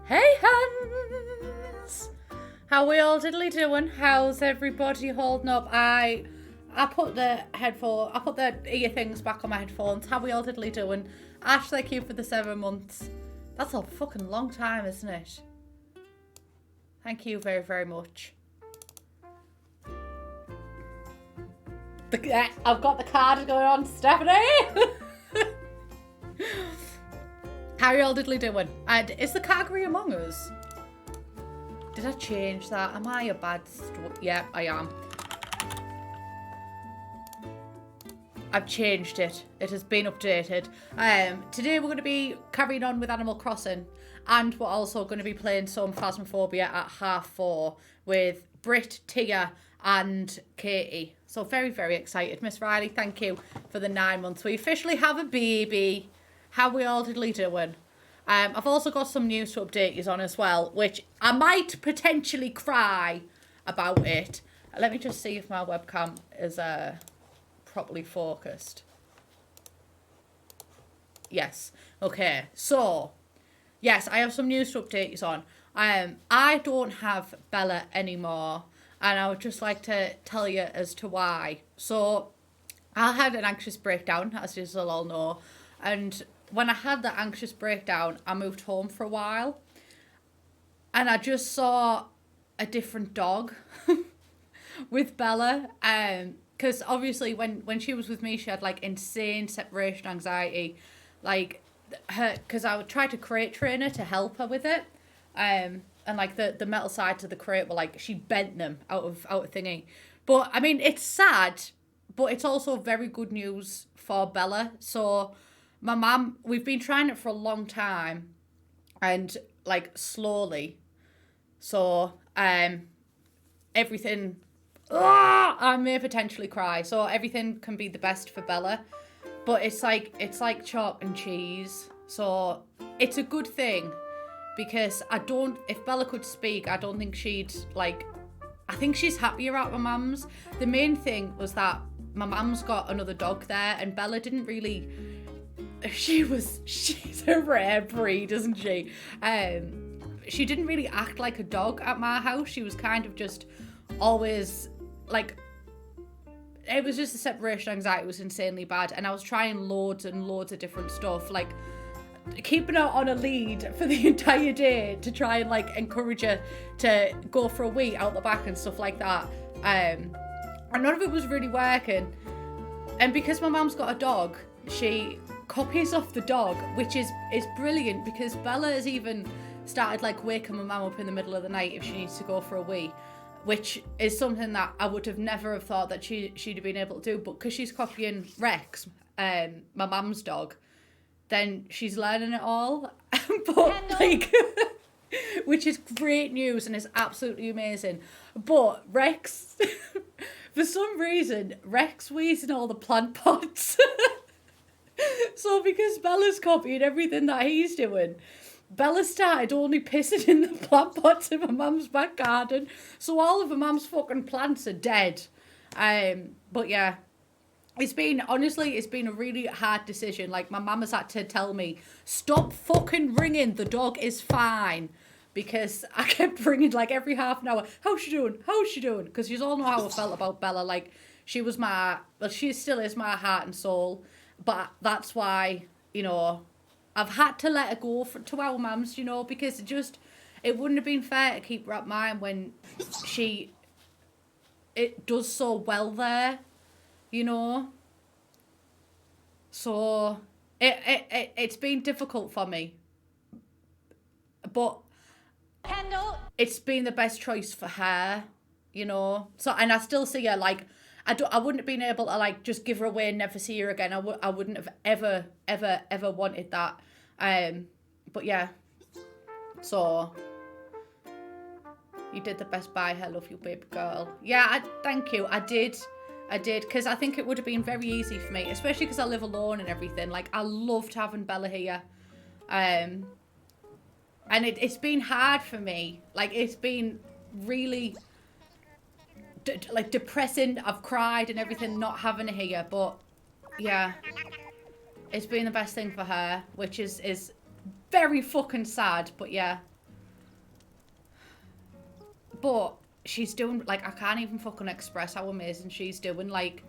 Hey Hans! How we all diddly doing? How's everybody holding up? I put the ear things back on my headphones. How we all diddly doing? Ash, thank you for the 7 months. That's a fucking long time, isn't it? Thank you very, very much. I've got the card going on, Stephanie! How are you all diddly doing? And is the category Among Us? Did I change that? Am I a bad Yeah, I am. I've changed it. It has been updated. Today we're going to be carrying on with Animal Crossing, and we're also going to be playing some Phasmophobia at 4:30 with Britt, Tia, and Katie. So very, very excited. Miss Riley, thank you for the 9 months. We officially have a baby. How we all diddly doing? I've also got some news to update you on as well, which I might potentially cry about it. Let me just see if my webcam is properly focused. Yes. Okay. So, yes, I have some news to update you on. I don't have Bella anymore, and I would just like to tell you as to why. So, I had an anxious breakdown, as you all know, and when I had that anxious breakdown, I moved home for a while, and I just saw a different dog with Bella, because obviously when she was with me, she had like insane separation anxiety, like because I would try to crate train her to help her with it, and like the metal sides of the crate were like, she bent them out of thingy. But I mean, it's sad, but it's also very good news for Bella. So my mum, we've been trying it for a long time, and like slowly. So everything, I may potentially cry. So everything can be the best for Bella, but it's like chalk and cheese. So it's a good thing, because if Bella could speak, I don't think she'd like, I think she's happier at my mum's. The main thing was that my mum's got another dog there, and Bella didn't really, she's a rare breed, isn't she? She didn't really act like a dog at my house. She was kind of just always like, it was just the separation anxiety was insanely bad, and I was trying loads and loads of different stuff, like keeping her on a lead for the entire day to try and like encourage her to go for a wee out the back and stuff like that. And none of it was really working. And because my mum's got a dog, she copies off the dog, which is brilliant, because Bella has even started like waking my mum up in the middle of the night if she needs to go for a wee, which is something that I would have never have thought that she'd have been able to do. But because she's copying Rex, my mum's dog, then she's learning it all. But like, which is great news and is absolutely amazing. But Rex, for some reason, Rex wees in all the plant pots. So because Bella's copying everything that he's doing, Bella started only pissing in the plant pots in my mum's back garden. So all of my mum's fucking plants are dead. But yeah, it's been a really hard decision. Like, my mum has had to tell me, stop fucking ringing, the dog is fine. Because I kept ringing like every half an hour, how's she doing? How's she doing? Because you all know how I felt about Bella. Like, she still is my heart and soul. But that's why, you know, I've had to let her go to our mums, you know, because it wouldn't have been fair to keep her at mine when it does so well there, you know. So it's been difficult for me, but it's been the best choice for her, you know. So, and I still see her, like, I wouldn't have been able to like just give her away and never see her again. I wouldn't have ever wanted that. But yeah. So you did the best by her, love you, baby girl. Yeah, thank you. I did, because I think it would have been very easy for me, especially because I live alone and everything. Like, I loved having Bella here, and it's been hard for me. Like, it's been really like depressing. I've cried and everything not having her here, but yeah, it's been the best thing for her, which is very fucking sad. But yeah, But she's doing, like, I can't even fucking express how amazing she's doing. Like,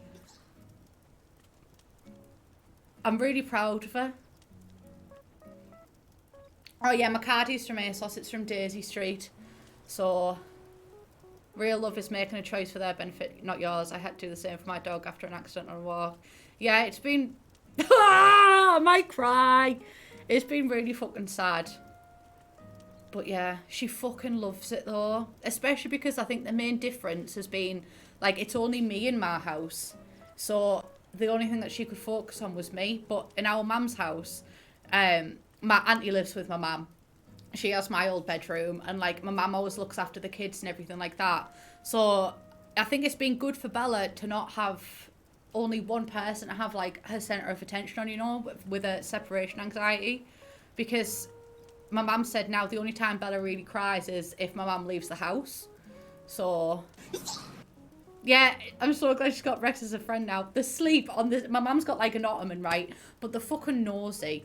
I'm really proud of her. Oh yeah, McCarty's from ASOS, it's from Daisy Street. So, real love is making a choice for their benefit, not yours. I had to do the same for my dog after an accident on a walk. Yeah, it's been... I might cry. It's been really fucking sad. But yeah, she fucking loves it though. Especially because I think the main difference has been, like, it's only me in my house. So, the only thing that she could focus on was me. But in our mum's house, my auntie lives with my mum. She has my old bedroom, and like my mum always looks after the kids and everything like that. So I think it's been good for Bella to not have only one person to have like her centre of attention on, you know, with a separation anxiety. Because my mum said now the only time Bella really cries is if my mum leaves the house. So yeah, I'm so glad she's got Rex as a friend now. The sleep on this, my mum's got like an ottoman, right? But the fucking nosy.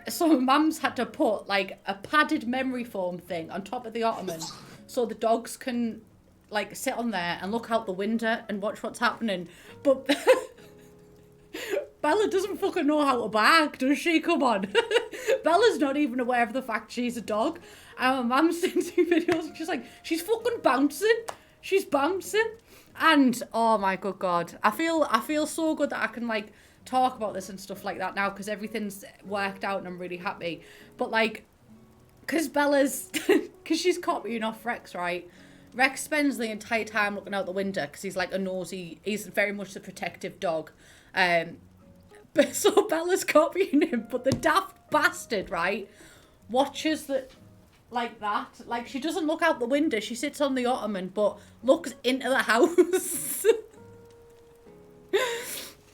So my mum's had to put like a padded memory foam thing on top of the ottoman so the dogs can like sit on there and look out the window and watch what's happening. But Bella doesn't fucking know how to bark, does she? Come on. Bella's not even aware of the fact she's a dog. And my mum's seen two videos and she's like, she's fucking bouncing. She's bouncing. And oh my good God. I feel so good that I can like talk about this and stuff like that now because everything's worked out and I'm really happy. But like, because Bella's, because she's copying off Rex, right? Rex spends the entire time looking out the window because he's like a nosy, he's very much the protective dog. But so Bella's copying him, but the daft bastard, right, watches the, like that. Like, she doesn't look out the window, she sits on the ottoman, but looks into the house.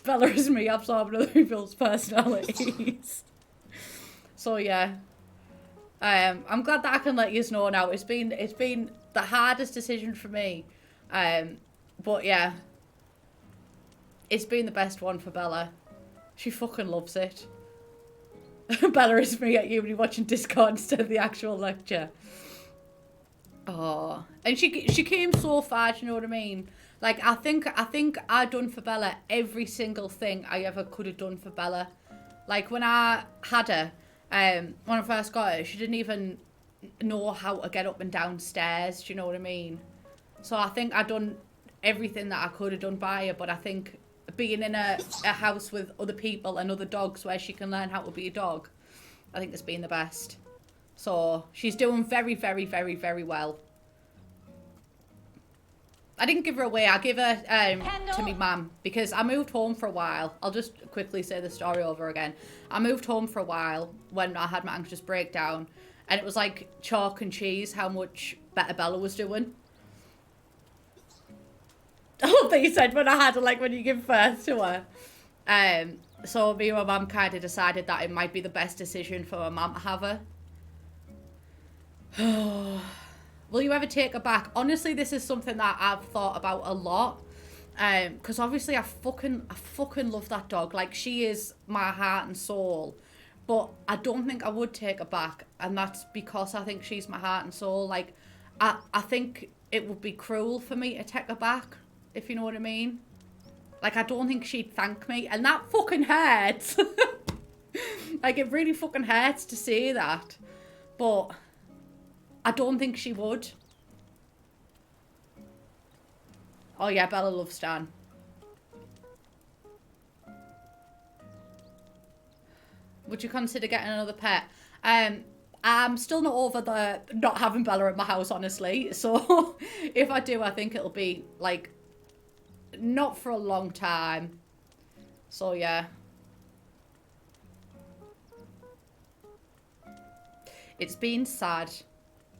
Bella is me absorbing other people's personalities. So yeah, I'm glad that I can let you know now. It's been the hardest decision for me, but yeah, it's been the best one for Bella. She fucking loves it. Bella is me at uni watching Discord instead of the actual lecture. Oh, and she came so far. Do you know what I mean? Like, I think I done for Bella every single thing I ever could have done for Bella. Like, when I had her, when I first got her, she didn't even know how to get up and down stairs. Do you know what I mean? So I think I done everything that I could have done by her, but I think being in a house with other people and other dogs where she can learn how to be a dog, I think it's been the best. So she's doing very, very, very, very well. I didn't give her away. I gave her to me mum because I moved home for a while. I'll just quickly say the story over again. I moved home for a while when I had my anxious breakdown, and it was like chalk and cheese how much better Bella was doing. I love that you said when I had her, like when you give birth to her. So me and my mum kind of decided that it might be the best decision for my mum to have her. Will you ever take her back? Honestly, this is something that I've thought about a lot. Because obviously I fucking love that dog. Like, she is my heart and soul. But I don't think I would take her back. And that's because I think she's my heart and soul. Like, I think it would be cruel for me to take her back, if you know what I mean. Like, I don't think she'd thank me. And that fucking hurts. Like, it really fucking hurts to say that. But I don't think she would. Oh yeah, Bella loves Stan. Would you consider getting another pet? I'm still not over the not having Bella at my house, honestly. So if I do, I think it'll be like not for a long time. So yeah. It's been sad.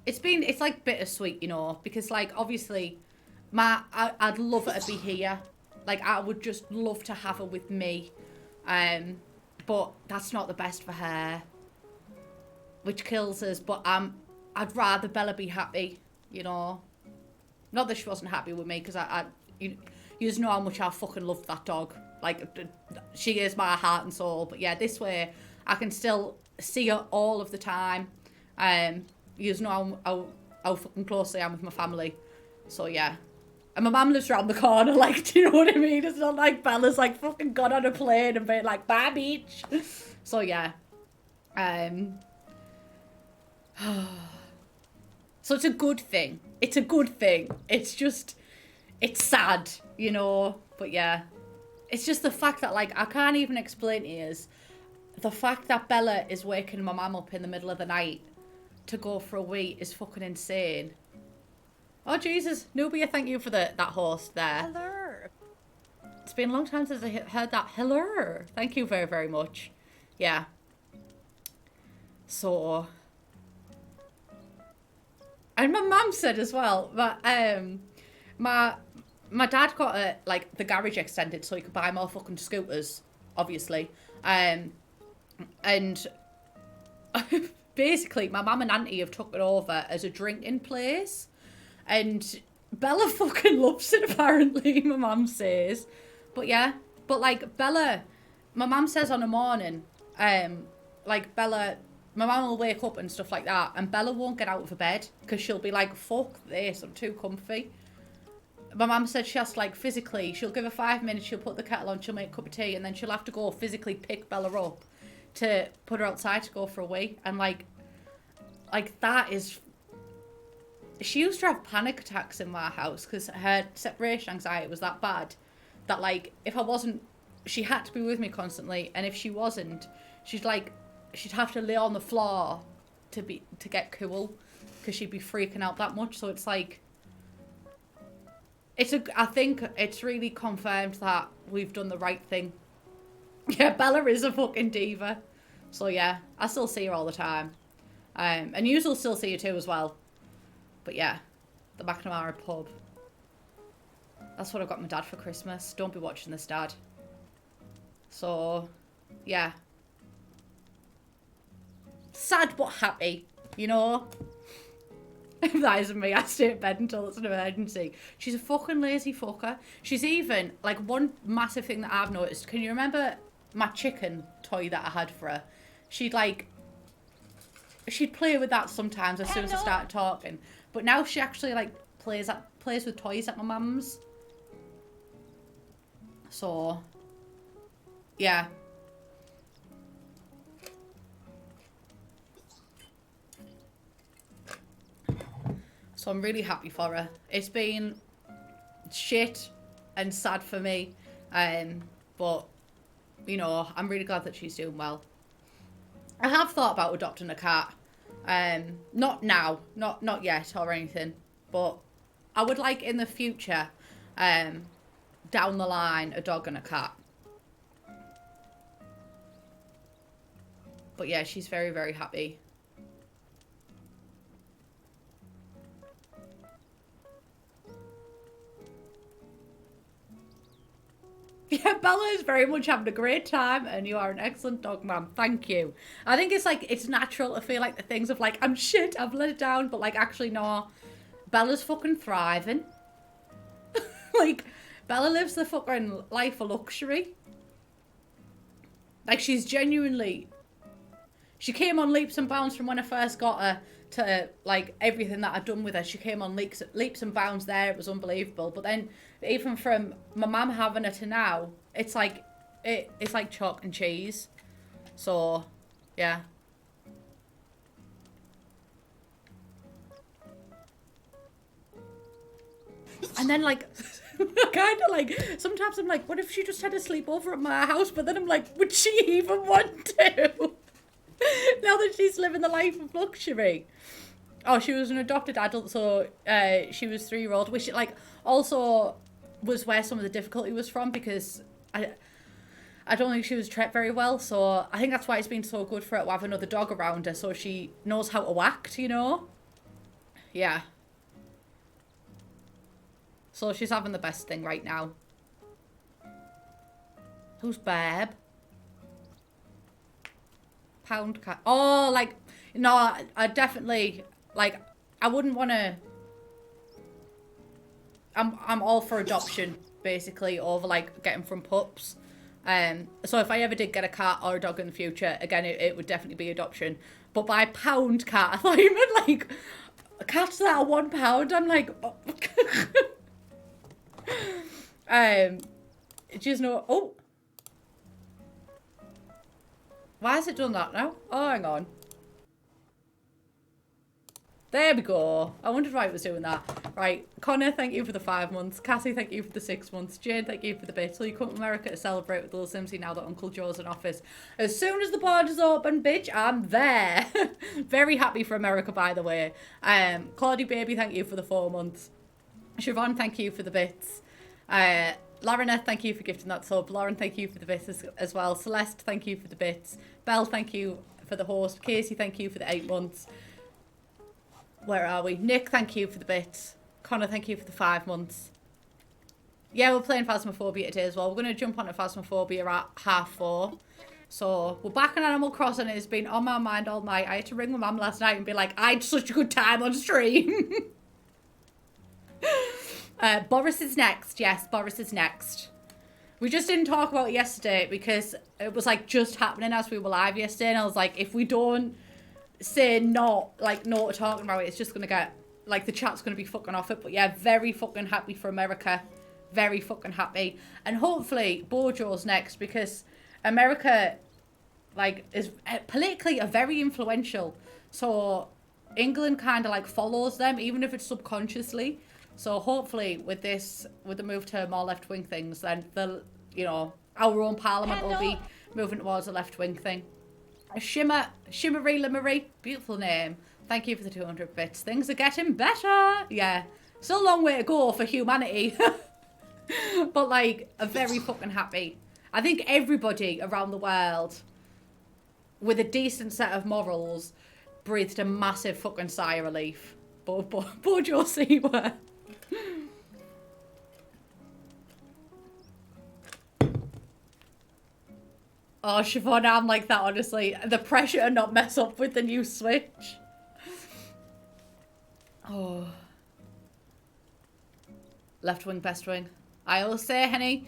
It's like bittersweet, you know, because like obviously I'd love her to be here. Like, I would just love to have her with me. But that's not the best for her, which kills us. But I'd rather Bella be happy, you know. Not that she wasn't happy with me, because you just know how much I fucking love that dog. Like, she is my heart and soul. But yeah, this way I can still see her all of the time. You just know how fucking close I am with my family. So yeah. And my mum lives around the corner, like, do you know what I mean? It's not like Bella's like fucking got on a plane and been like, bye beach. So yeah. So it's a good thing. It's a good thing. It's just, it's sad, you know? But yeah. It's just the fact that, like, I can't even explain to you is the fact that Bella is waking my mum up in the middle of the night to go for a wee is fucking insane. Oh, Jesus. Nubia, thank you for that host there. Hello. It's been a long time since I heard that. Hello. Thank you very, very much. Yeah. So. And my mum said as well that my dad got the garage extended so he could buy more fucking scooters, obviously. And basically my mum and auntie have took it over as a drinking place. And Bella fucking loves it, apparently, my mum says. But yeah, but like Bella, my mum says on a morning, like Bella, my mum will wake up and stuff like that, and Bella won't get out of her bed because she'll be like, fuck this, I'm too comfy. My mum said she has to, like, physically, she'll give her 5 minutes, she'll put the kettle on, she'll make a cup of tea, and then she'll have to go physically pick Bella up to put her outside to go for a wee. And like that is... She used to have panic attacks in my house because her separation anxiety was that bad that, like, if I wasn't, she had to be with me constantly, and if she wasn't, she'd have to lay on the floor to get cool because she'd be freaking out that much. So it's like, I think it's really confirmed that we've done the right thing. Yeah, Bella is a fucking diva. So yeah, I still see her all the time. And you will still see her too as well. But yeah, the McNamara pub. That's what I got my dad for Christmas. Don't be watching this, Dad. So, yeah. Sad but happy, you know? If that isn't me, I stay in bed until it's an emergency. She's a fucking lazy fucker. She's even, like, one massive thing that I've noticed. Can you remember my chicken toy that I had for her? She'd play with that sometimes as soon as I started talking. But now she actually, like, plays with toys at my mum's. So, yeah. So I'm really happy for her. It's been shit and sad for me. But, you know, I'm really glad that she's doing well. I have thought about adopting a cat. Not now, not yet or anything, but I would like in the future, down the line, a dog and a cat. But yeah, she's very, very happy. Yeah, Bella is very much having a great time, and you are an excellent dog, ma'am. Thank you. I think it's like, it's natural to feel like the things of like, I'm shit, I've let it down, but like, actually, no. Bella's fucking thriving. Like, Bella lives the fucking life of luxury. Like, she's genuinely... She came on leaps and bounds from when I first got her to, like, everything that I'd done with her. She came on leaps and bounds there. It was unbelievable. But then, even from my mum having her to now, it's like, it's like chalk and cheese. So, yeah. And then, like, kind of like, sometimes I'm like, what if she just had a sleepover at my house? But then I'm like, would she even want to? Now that she's living the life of luxury. Oh, she was an adopted adult, so she was 3-year-old, which, like, also was where some of the difficulty was from, because I don't think she was treated very well, so I think that's why it's been so good for her to have another dog around her, so she knows how to act, you know? Yeah. So she's having the best thing right now. Who's Barb? Pound cat. Oh, like, no, I definitely, like, I wouldn't want to, I'm all for adoption, basically, over, like, getting from pups. So if I ever did get a cat or a dog in the future, again, it would definitely be adoption. But by pound cat, I thought you meant, like, Catch that at £1. I'm like, oh. Just know. Oh, why has it done that now? Oh, hang on. There we go. I wondered why it was doing that. Right, Connor, thank you for the 5 months. Cassie, thank you for the 6 months. Jane, thank you for the bit. So you come to America to celebrate with Little Simsy now that Uncle Joe's in office. As soon as the borders open, bitch, I'm there. Very happy for America, by the way. Claudie Baby, thank you for the 4 months. Siobhan, thank you for the bits. Larina, thank you for gifting that sub. Lauren, thank you for the bits as well. Celeste, thank you for the bits. Belle, thank you for the host. Casey, thank you for the 8 months. Where are we? Nick, thank you for the bits. Connor, thank you for the 5 months. Yeah, we're playing Phasmophobia today as well. We're going to jump onto Phasmophobia at 4:30. So, we're back on Animal Crossing. It's been on my mind all night. I had to ring my mum last night and be like, I had such a good time on stream. Boris is next. Yes, Boris is next. We just didn't talk about it yesterday because it was like just happening as we were live yesterday. And I was like, if we don't say no to talking about it, it's just gonna get like the chat's gonna be fucking off it. But yeah, very fucking happy for America, very fucking happy, and hopefully Bojo's next because America like is politically a very influential, so England kind of like follows them even if it's subconsciously. So hopefully with the move to more left wing things, then our own parliament will be moving towards a left wing thing. Shimmery Limmery, beautiful name. Thank you for the 200 bits. Things are getting better. Yeah, still a long way to go for humanity. But like, I'm very fucking happy. I think everybody around the world with a decent set of morals breathed a massive fucking sigh of relief. Bojo Seawer. Oh, Siobhan, I'm like that, honestly. The pressure to not mess up with the new Switch. Oh. Left wing, best wing. I will say, Henny,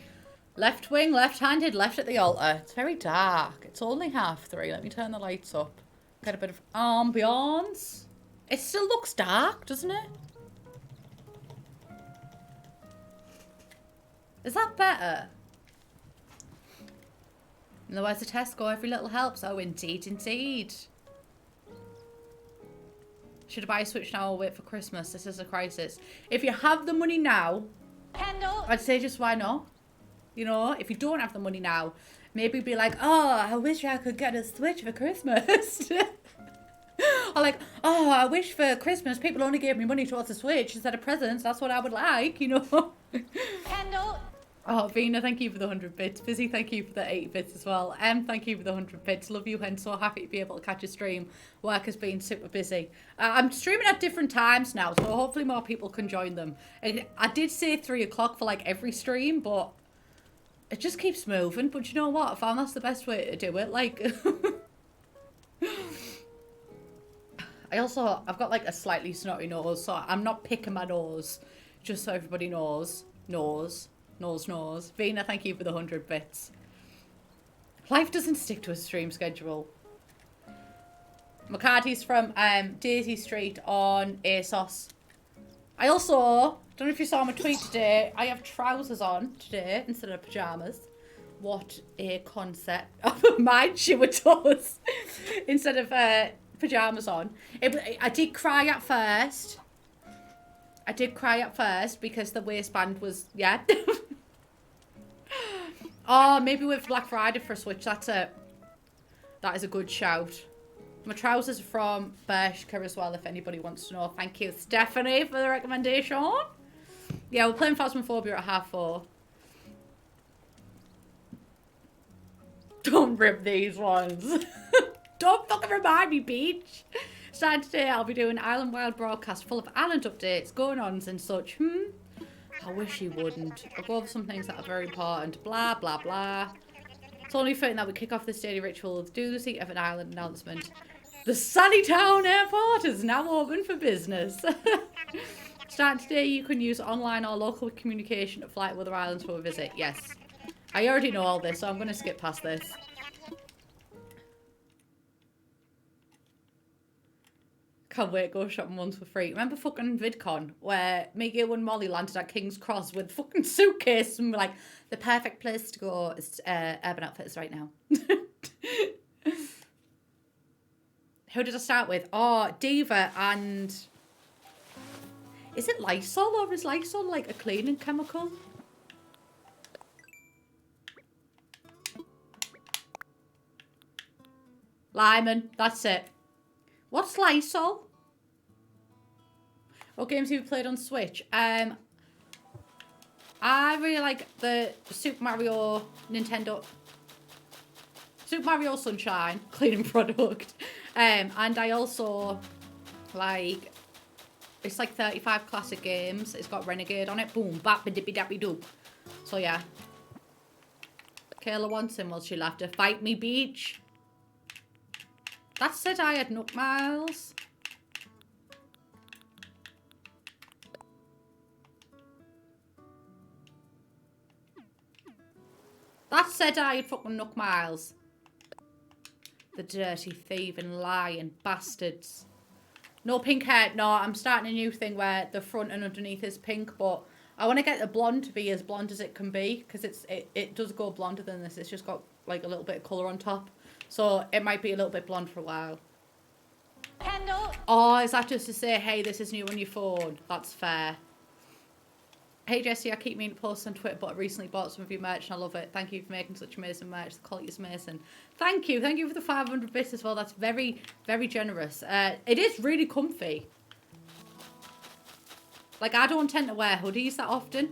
left wing, left-handed, left at the altar. It's very dark. It's only 3:30. Let me turn the lights up. Get a bit of ambiance. It still looks dark, doesn't it? Is that better? In the words of Tesco, every little helps. Oh, indeed, indeed. Should I buy a Switch now or wait for Christmas? This is a crisis. If you have the money now, I'd say just why not? You know, if you don't have the money now, maybe be like, oh, I wish I could get a Switch for Christmas. Or like, oh, I wish for Christmas people only gave me money towards a Switch instead of presents. That's what I would like, you know. Oh, Vina, thank you for the 100 bits. Busy, thank you for the 80 bits as well. Thank you for the 100 bits. Love you, and so happy to be able to catch a stream. Work has been super busy. I'm streaming at different times now, so hopefully more people can join them. And I did say 3 o'clock for like every stream, but it just keeps moving. But you know what? I found that's the best way to do it. Like, I've got like a slightly snotty nose, so I'm not picking my nose, just so everybody knows. Nose. Vina, thank you for the 100 bits. Life doesn't stick to a stream schedule. McCarthy's from Daisy Street on ASOS. I also, don't know if you saw my tweet today, I have trousers on today instead of pyjamas. What a concept. My chewer toes instead of pyjamas on. I did cry at first. Because the waistband was, yeah. Oh, maybe with Black Friday for Switch. That is a good shout. My trousers are from Bershka as well, if anybody wants to know. Thank you, Stephanie, for the recommendation. Yeah, we're playing Phasmophobia at 4:30. Don't rip these ones. Don't fucking remind me, Beach. Starting today, I'll be doing Island Wild broadcast full of island updates, going-ons and such. I wish you wouldn't. I'll go over some things that are very important. Blah, blah, blah. It's only fitting that we kick off this daily ritual with due receipt of an island announcement. The Sunnytown Airport is now open for business. Starting today, you can use online or local communication to fly to other islands for a visit. Yes. I already know all this, so I'm going to skip past this. Can't wait to go shopping once for free. Remember fucking VidCon where Miggy and Molly landed at King's Cross with fucking suitcase and were like, the perfect place to go is Urban Outfitters right now. Who did I start with? Oh, Diva and... Is it Lysol or is Lysol like a cleaning chemical? Lyman, that's it. What's Lysol? What games have you played on Switch? I really like the Super Mario Sunshine cleaning product. And I also like, it's like 35 classic games. It's got Renegade on it. Boom, bap, dippy dappy doop. So yeah. Kayla wants him while she laughed. Fight me, beach. That said I had Nook Miles. That said I had fucking Nook Miles. The dirty, thieving, lying bastards. No pink hair. No, I'm starting a new thing where the front and underneath is pink, but I want to get the blonde to be as blonde as it can be, because it does go blonder than this. It's just got like a little bit of colour on top. So it might be a little bit blonde for a while. Hello. Oh, is that just to say, hey, this is new on your phone? That's fair. Hey Jessie, I keep meaning to post on Twitter, but I recently bought some of your merch and I love it. Thank you for making such amazing merch. The quality is amazing. Thank you. Thank you for the 500 bits as well. That's very, very generous. It is really comfy. Like, I don't tend to wear hoodies that often.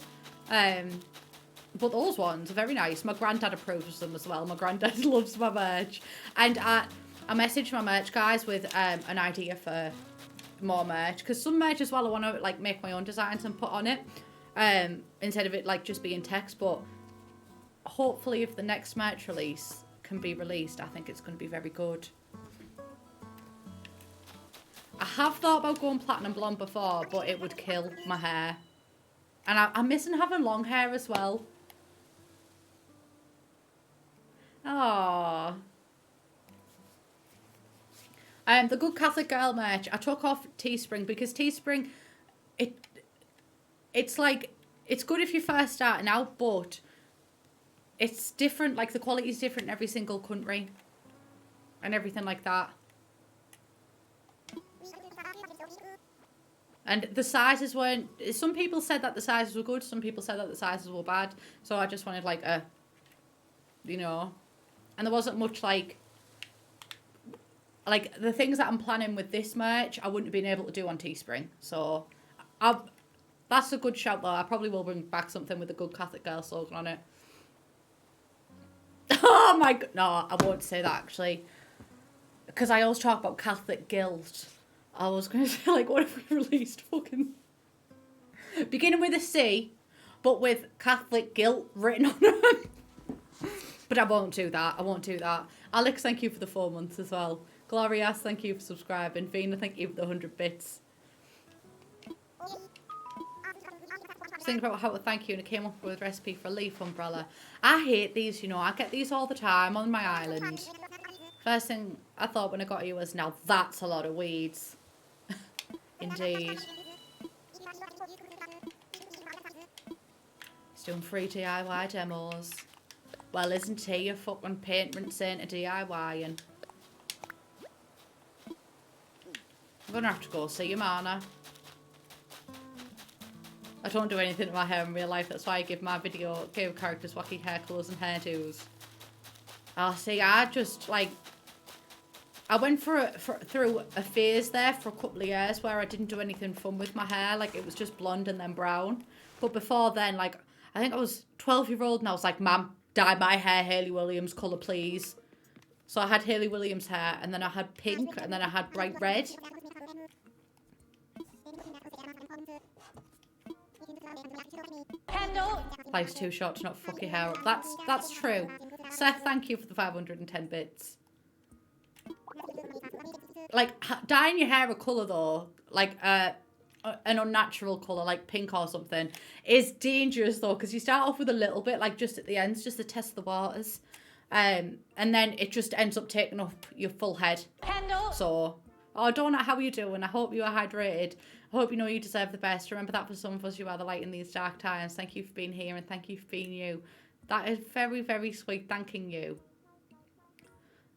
But those ones are very nice. My granddad approves of them as well. My granddad loves my merch. And I messaged my merch guys with an idea for more merch. Because some merch as well, I want to like make my own designs and put on it. Instead of it like just being text. But hopefully if the next merch release can be released, I think it's going to be very good. I have thought about going platinum blonde before, but it would kill my hair. And I'm missing having long hair as well. Aww. The Good Catholic Girl merch, I took off Teespring because Teespring, it's like, it's good if you're first starting out, but it's different, like the quality is different in every single country and everything like that. And the sizes weren't, some people said that the sizes were good, some people said that the sizes were bad, so I just wanted like a, you know, and there wasn't much like the things that I'm planning with this merch, I wouldn't have been able to do on Teespring. So that's a good shout though. I probably will bring back something with a Good Catholic Girl slogan on it. Oh my god, no, I won't say that actually. Because I always talk about Catholic guilt. I was going to say, like, what if we released fucking... beginning with a C, but with Catholic guilt written on it. But I won't do that. I won't do that. Alex, thank you for the 4 months as well. Glorias, thank you for subscribing. Vina, thank you for the 100 bits. Just thinking about how to thank you, and it came up with a recipe for a leaf umbrella. I hate these, you know. I get these all the time on my island. First thing I thought when I got you was, now that's a lot of weeds. Indeed. He's doing free DIY demos. Well, isn't he a fucking paint saint a DIY-ing? I'm gonna have to go see him, aren't I? I don't do anything to my hair in real life, that's why I give my video game characters wacky hair colours and hairdos. Oh, see, I just, like... I went through a phase there for a couple of years where I didn't do anything fun with my hair. Like, it was just blonde and then brown. But before then, like, I think I was 12-year-old and I was like, Mum, dye my hair Hayley Williams colour, please. So I had Hayley Williams hair, and then I had pink, and then I had bright red. Life's too short to not fuck your hair up. That's true. Seth, thank you for the 510 bits. Like, dyeing your hair a colour though, like an unnatural colour, like pink or something, is dangerous though, because you start off with a little bit, like just at the ends, just to test the waters. And then it just ends up taking up your full head. So Oh, Donna, how are you doing? I hope you are hydrated. I hope you know you deserve the best. Remember that for some of us, you are the light in these dark times. Thank you for being here and thank you for being you. That is very, very sweet. Thanking you.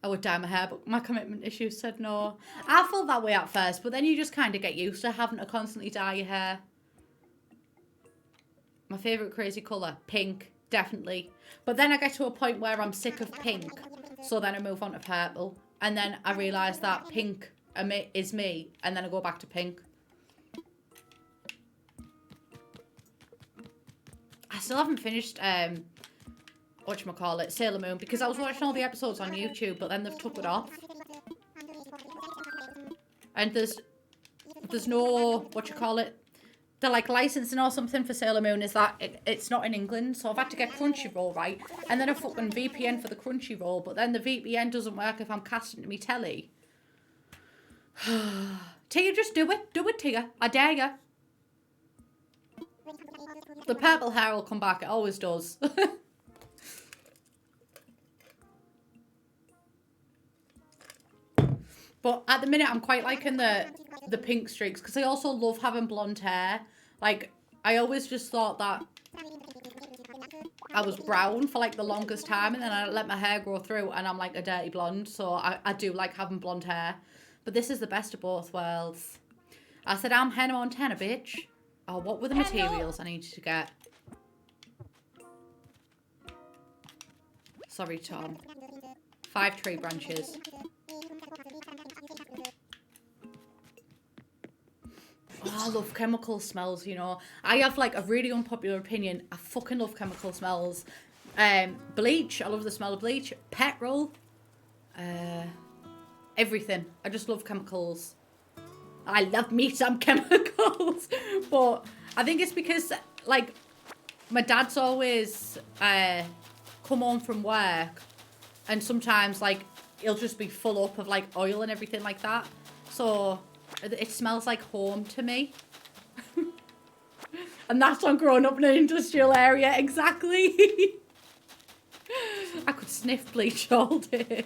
I would dye my hair, but my commitment issues said no. I felt that way at first, but then you just kind of get used to having to constantly dye your hair. My favourite crazy colour, pink, definitely. But then I get to a point where I'm sick of pink, so then I move on to purple. And then I realise that pink is me, and then I go back to pink. I still haven't finished, whatchamacallit, Sailor Moon, because I was watching all the episodes on YouTube, but then they've took it off. And there's no, they're like licensing or something for Sailor Moon is that it's not in England, so I've had to get Crunchyroll, right? And then a fucking VPN for the Crunchyroll, but then the VPN doesn't work if I'm casting to me telly. Tia, just do it. Do it, Tia. I dare you. The purple hair will come back. It always does. But at the minute, I'm quite liking the pink streaks because I also love having blonde hair. Like, I always just thought that I was brown for like the longest time, and then I let my hair grow through and I'm like a dirty blonde. So I do like having blonde hair. But this is the best of both worlds. I said, I'm Hannah Montana, bitch. Oh, what were the materials I needed to get? Sorry, Tom. 5 tree branches. Oh, I love chemical smells, you know. I have like a really unpopular opinion. I fucking love chemical smells. Bleach. I love the smell of bleach. Petrol. Everything. I just love chemicals. I love me some chemicals. But I think it's because, like, my dad's always come home from work. And sometimes, like, he'll just be full up of, like, oil and everything like that. So it smells like home to me. And that's on growing up in an industrial area. Exactly. I could sniff bleach all day.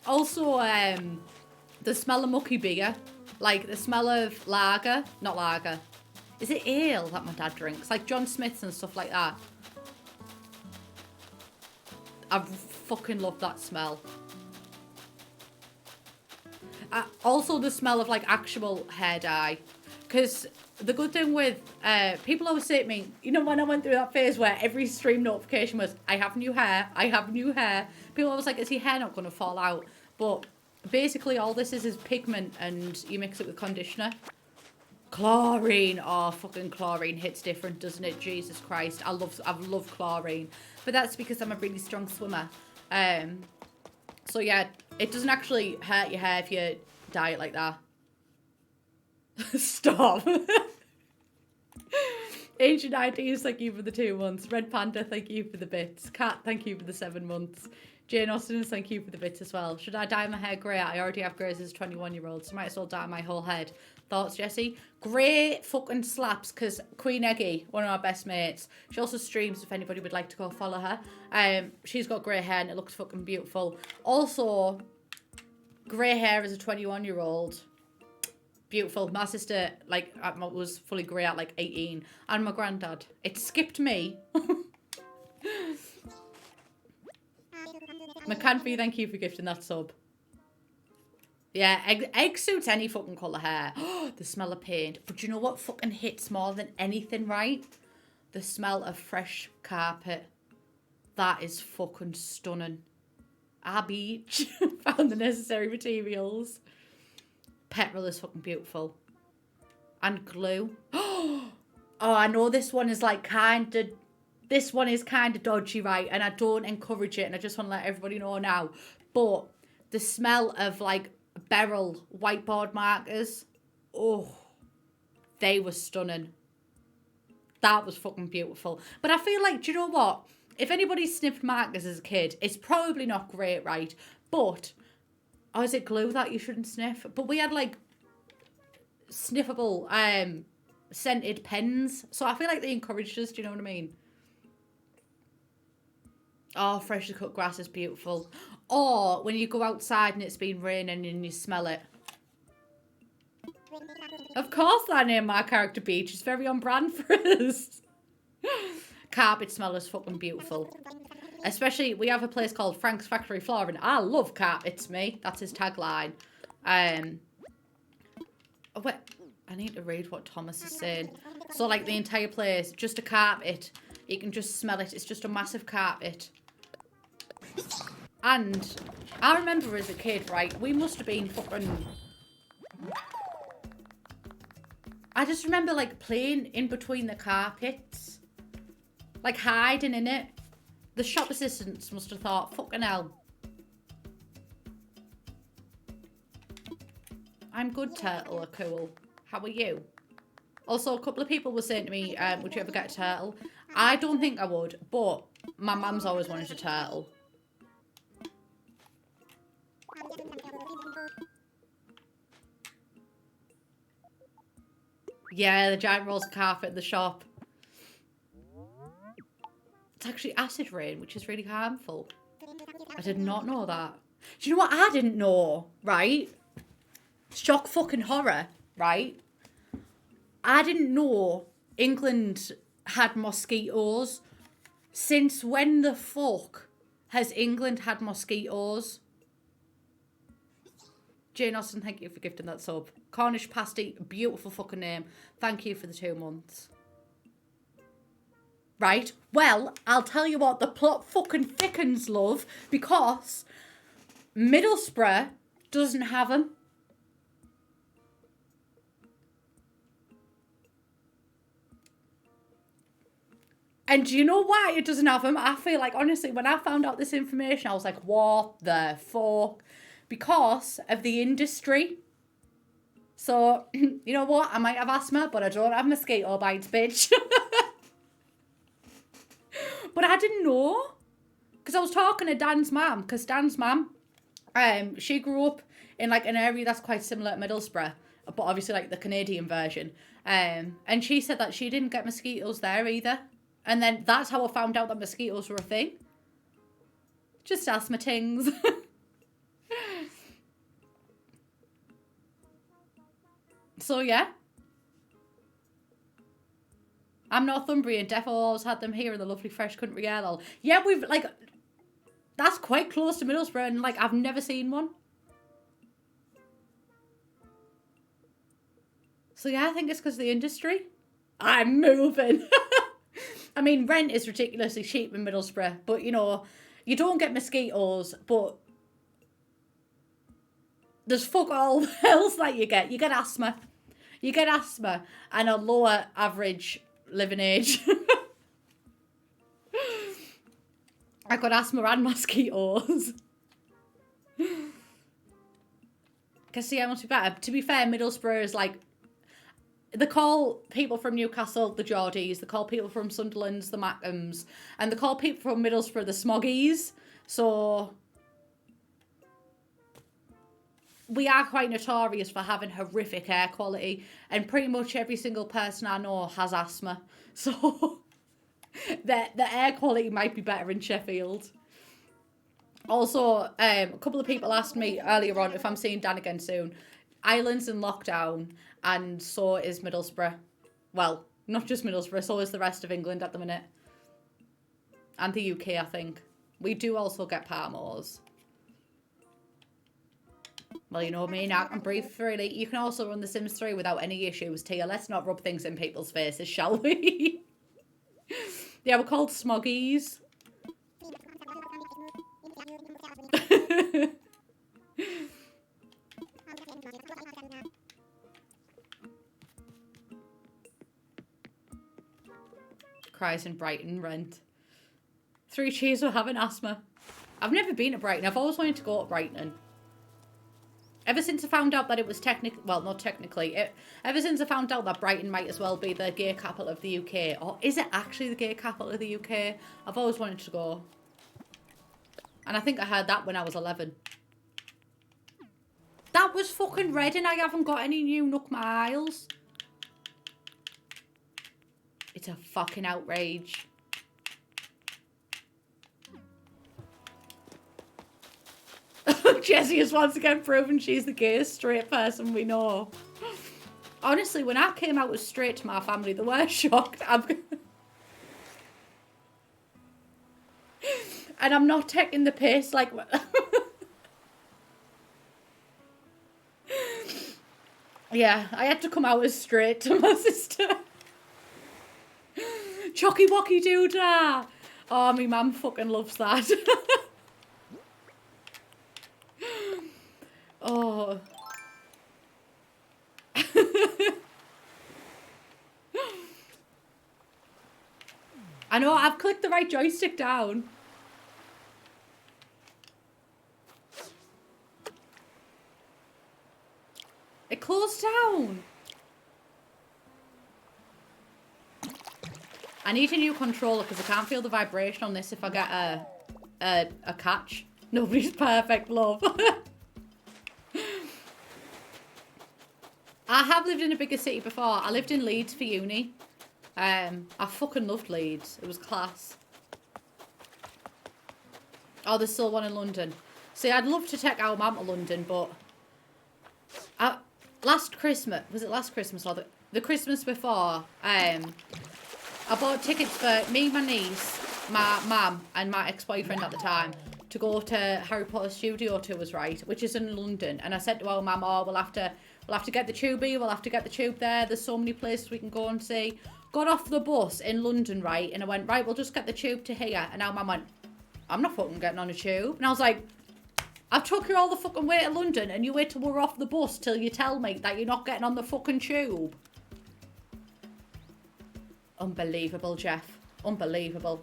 Also, the smell of mucky beer. Like, the smell of lager. Not lager. Is it ale that my dad drinks? Like John Smith's and stuff like that. I fucking love that smell. Also the smell of like actual hair dye. Because the good thing with, people always say to me, you know when I went through that phase where every stream notification was, I have new hair, I have new hair. People always like, is your hair not going to fall out? But basically all this is pigment and you mix it with conditioner. Chlorine. Oh, fucking chlorine hits different, doesn't it? Jesus Christ. I love chlorine. But that's because I'm a really strong swimmer. So yeah, it doesn't actually hurt your hair if you dye it like that. Stop. Ancient IDs, thank you for the 2 months. Red Panda, thank you for the bits. Cat, thank you for the 7 months. Jane Austen, thank you for the bits as well. Should I dye my hair grey? I already have greys as a 21-year-old, so might as well dye my whole head. Thoughts, Jessie? Grey fucking slaps, because Queen Eggy, one of our best mates, she also streams if anybody would like to go follow her. She's got grey hair and it looks fucking beautiful. Also, grey hair as a 21-year-old. Beautiful. My sister, like, was fully grey at, like, 18. And my granddad. It skipped me. McCanfee, thank you for gifting that sub. Yeah, egg suits any fucking colour hair. The smell of paint. But you know what fucking hits more than anything, right? The smell of fresh carpet. That is fucking stunning. Our beach. Found the necessary materials. Petrol is fucking beautiful. And glue. Oh, I know this one is like this one is kind of dodgy, right? And I don't encourage it. And I just want to let everybody know now. But the smell of like Beryl whiteboard markers. Oh, they were stunning. That was fucking beautiful. But I feel like, do you know what? If anybody sniffed markers as a kid, it's probably not great, right? But, or is it glue that you shouldn't sniff? But we had like sniffable scented pens. So I feel like they encouraged us, do you know what I mean? Oh, freshly cut grass is beautiful. Or when you go outside and it's been raining and you smell it. Of course I named my character Beach. It's very on brand for us. Carpet smell is fucking beautiful. Especially, we have a place called Frank's Factory Floor, and I love carpets, me. That's his tagline. Oh, wait. I need to read what Thomas is saying. So, like, the entire place, just a carpet. You can just smell it. It's just a massive carpet. And I remember as a kid, right, we must have been fucking... I just remember, like, playing in between the carpets. Like, hiding in it. The shop assistants must have thought, fucking hell. I'm good, Turtle, are cool. How are you? Also, a couple of people were saying to me, would you ever get a turtle? I don't think I would, but my mum's always wanted a turtle. Yeah, the giant rolls of carpet in the shop. It's actually acid rain, which is really harmful. I did not know that. Do you know what I didn't know, right? Shock fucking horror, right? I didn't know England had mosquitoes. Since when the fuck has England had mosquitoes? Jane Austen, thank you for gifting that sub. Cornish Pasty, beautiful fucking name. Thank you for the 2 months. Right, well, I'll tell you what, the plot fucking thickens, love, because Middlesbrough doesn't have them. And do you know why it doesn't have them? I feel like, honestly, when I found out this information, I was like, what the fuck? Because of the industry. So, you know what? I might have asthma, but I don't have mosquito bites, bitch. But I didn't know. Because I was talking to Dan's mum. Because Dan's mum, she grew up in like an area that's quite similar to Middlesbrough. But obviously like the Canadian version. And she said that she didn't get mosquitoes there either. And then that's how I found out that mosquitoes were a thing. Just asthma tings. So yeah. I'm Northumbrian, defo always had them here in the lovely fresh country air. Yeah, we've like, that's quite close to Middlesbrough and like I've never seen one. So yeah, I think it's because of the industry. I'm moving. I mean, rent is ridiculously cheap in Middlesbrough, but you know, you don't get mosquitoes, but there's fuck all else that you get. You get asthma. You get asthma and a lower average living age. I got asthma and mosquitoes. Because yeah, it must be better. To be fair, Middlesbrough is like, they call people from Newcastle the Geordies, they call people from Sunderland the Mackhams, and they call people from Middlesbrough the Smoggies. So we are quite notorious for having horrific air quality, and pretty much every single person I know has asthma. So the air quality might be better in Sheffield. Also, a couple of people asked me earlier on if I'm seeing Dan again soon. Ireland's in lockdown, and so is Middlesbrough. Well, not just Middlesbrough, so is the rest of England at the minute. And the UK, I think. We do also get Parmos. Well, you know me, now I can breathe freely. You can also run The Sims 3 without any issues, Tia. Let's not rub things in people's faces, shall we? Yeah, we're called Smoggies. Cries in Brighton, rent. 3 Cheers for having asthma. I've never been to Brighton. I've always wanted to go to Brighton. Ever since I found out that it was not technically, ever since I found out that Brighton might as well be the gay capital of the UK, or is it actually the gay capital of the UK? I've always wanted to go. And I think I heard that when I was 11. That was fucking red and I haven't got any new Nook miles. It's a fucking outrage. Jessie has once again proven she's the gayest straight person we know. Honestly, when I came out as straight to my family, they were shocked. And I'm not taking the piss, like... Yeah, I had to come out as straight to my sister. Chocky wocky doodah. Oh, my mum fucking loves that. Oh. I know, I've clicked the right joystick down. It closed down. I need a new controller because I can't feel the vibration on this if I get a catch. Nobody's perfect, love. I have lived in a bigger city before. I lived in Leeds for uni. I fucking loved Leeds. It was class. Oh, there's still one in London. See, I'd love to take our mum to London, but... last Christmas... Was it last Christmas or the Christmas before? I bought tickets for me, my niece, my mum, and my ex-boyfriend at the time to go to Harry Potter studio tours, right? Which is in London. And I said to our mum, oh, we'll have to get the tube here, we'll have to get the tube there. There's so many places we can go and see. Got off the bus in London, right? And I went, right, we'll just get the tube to here. And our mum went, I'm not fucking getting on a tube. And I was like, I've took you all the fucking way to London and you wait till we're off the bus till you tell me that you're not getting on the fucking tube. Unbelievable, Jeff. Unbelievable.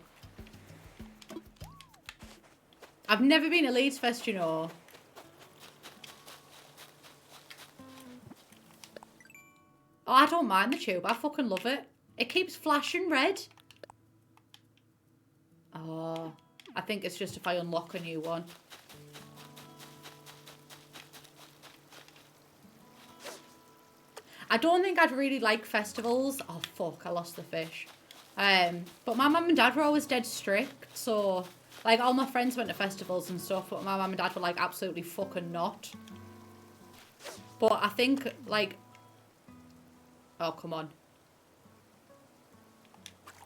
I've never been to Leeds Fest, you know. Oh, I don't mind the tube. I fucking love it. It keeps flashing red. Oh, I think it's just if I unlock a new one. I don't think I'd really like festivals. Oh, fuck, I lost the fish. But my mum and dad were always dead strict. So, like, all my friends went to festivals and stuff, but my mum and dad were, like, absolutely fucking not. But I think, like... Oh, come on.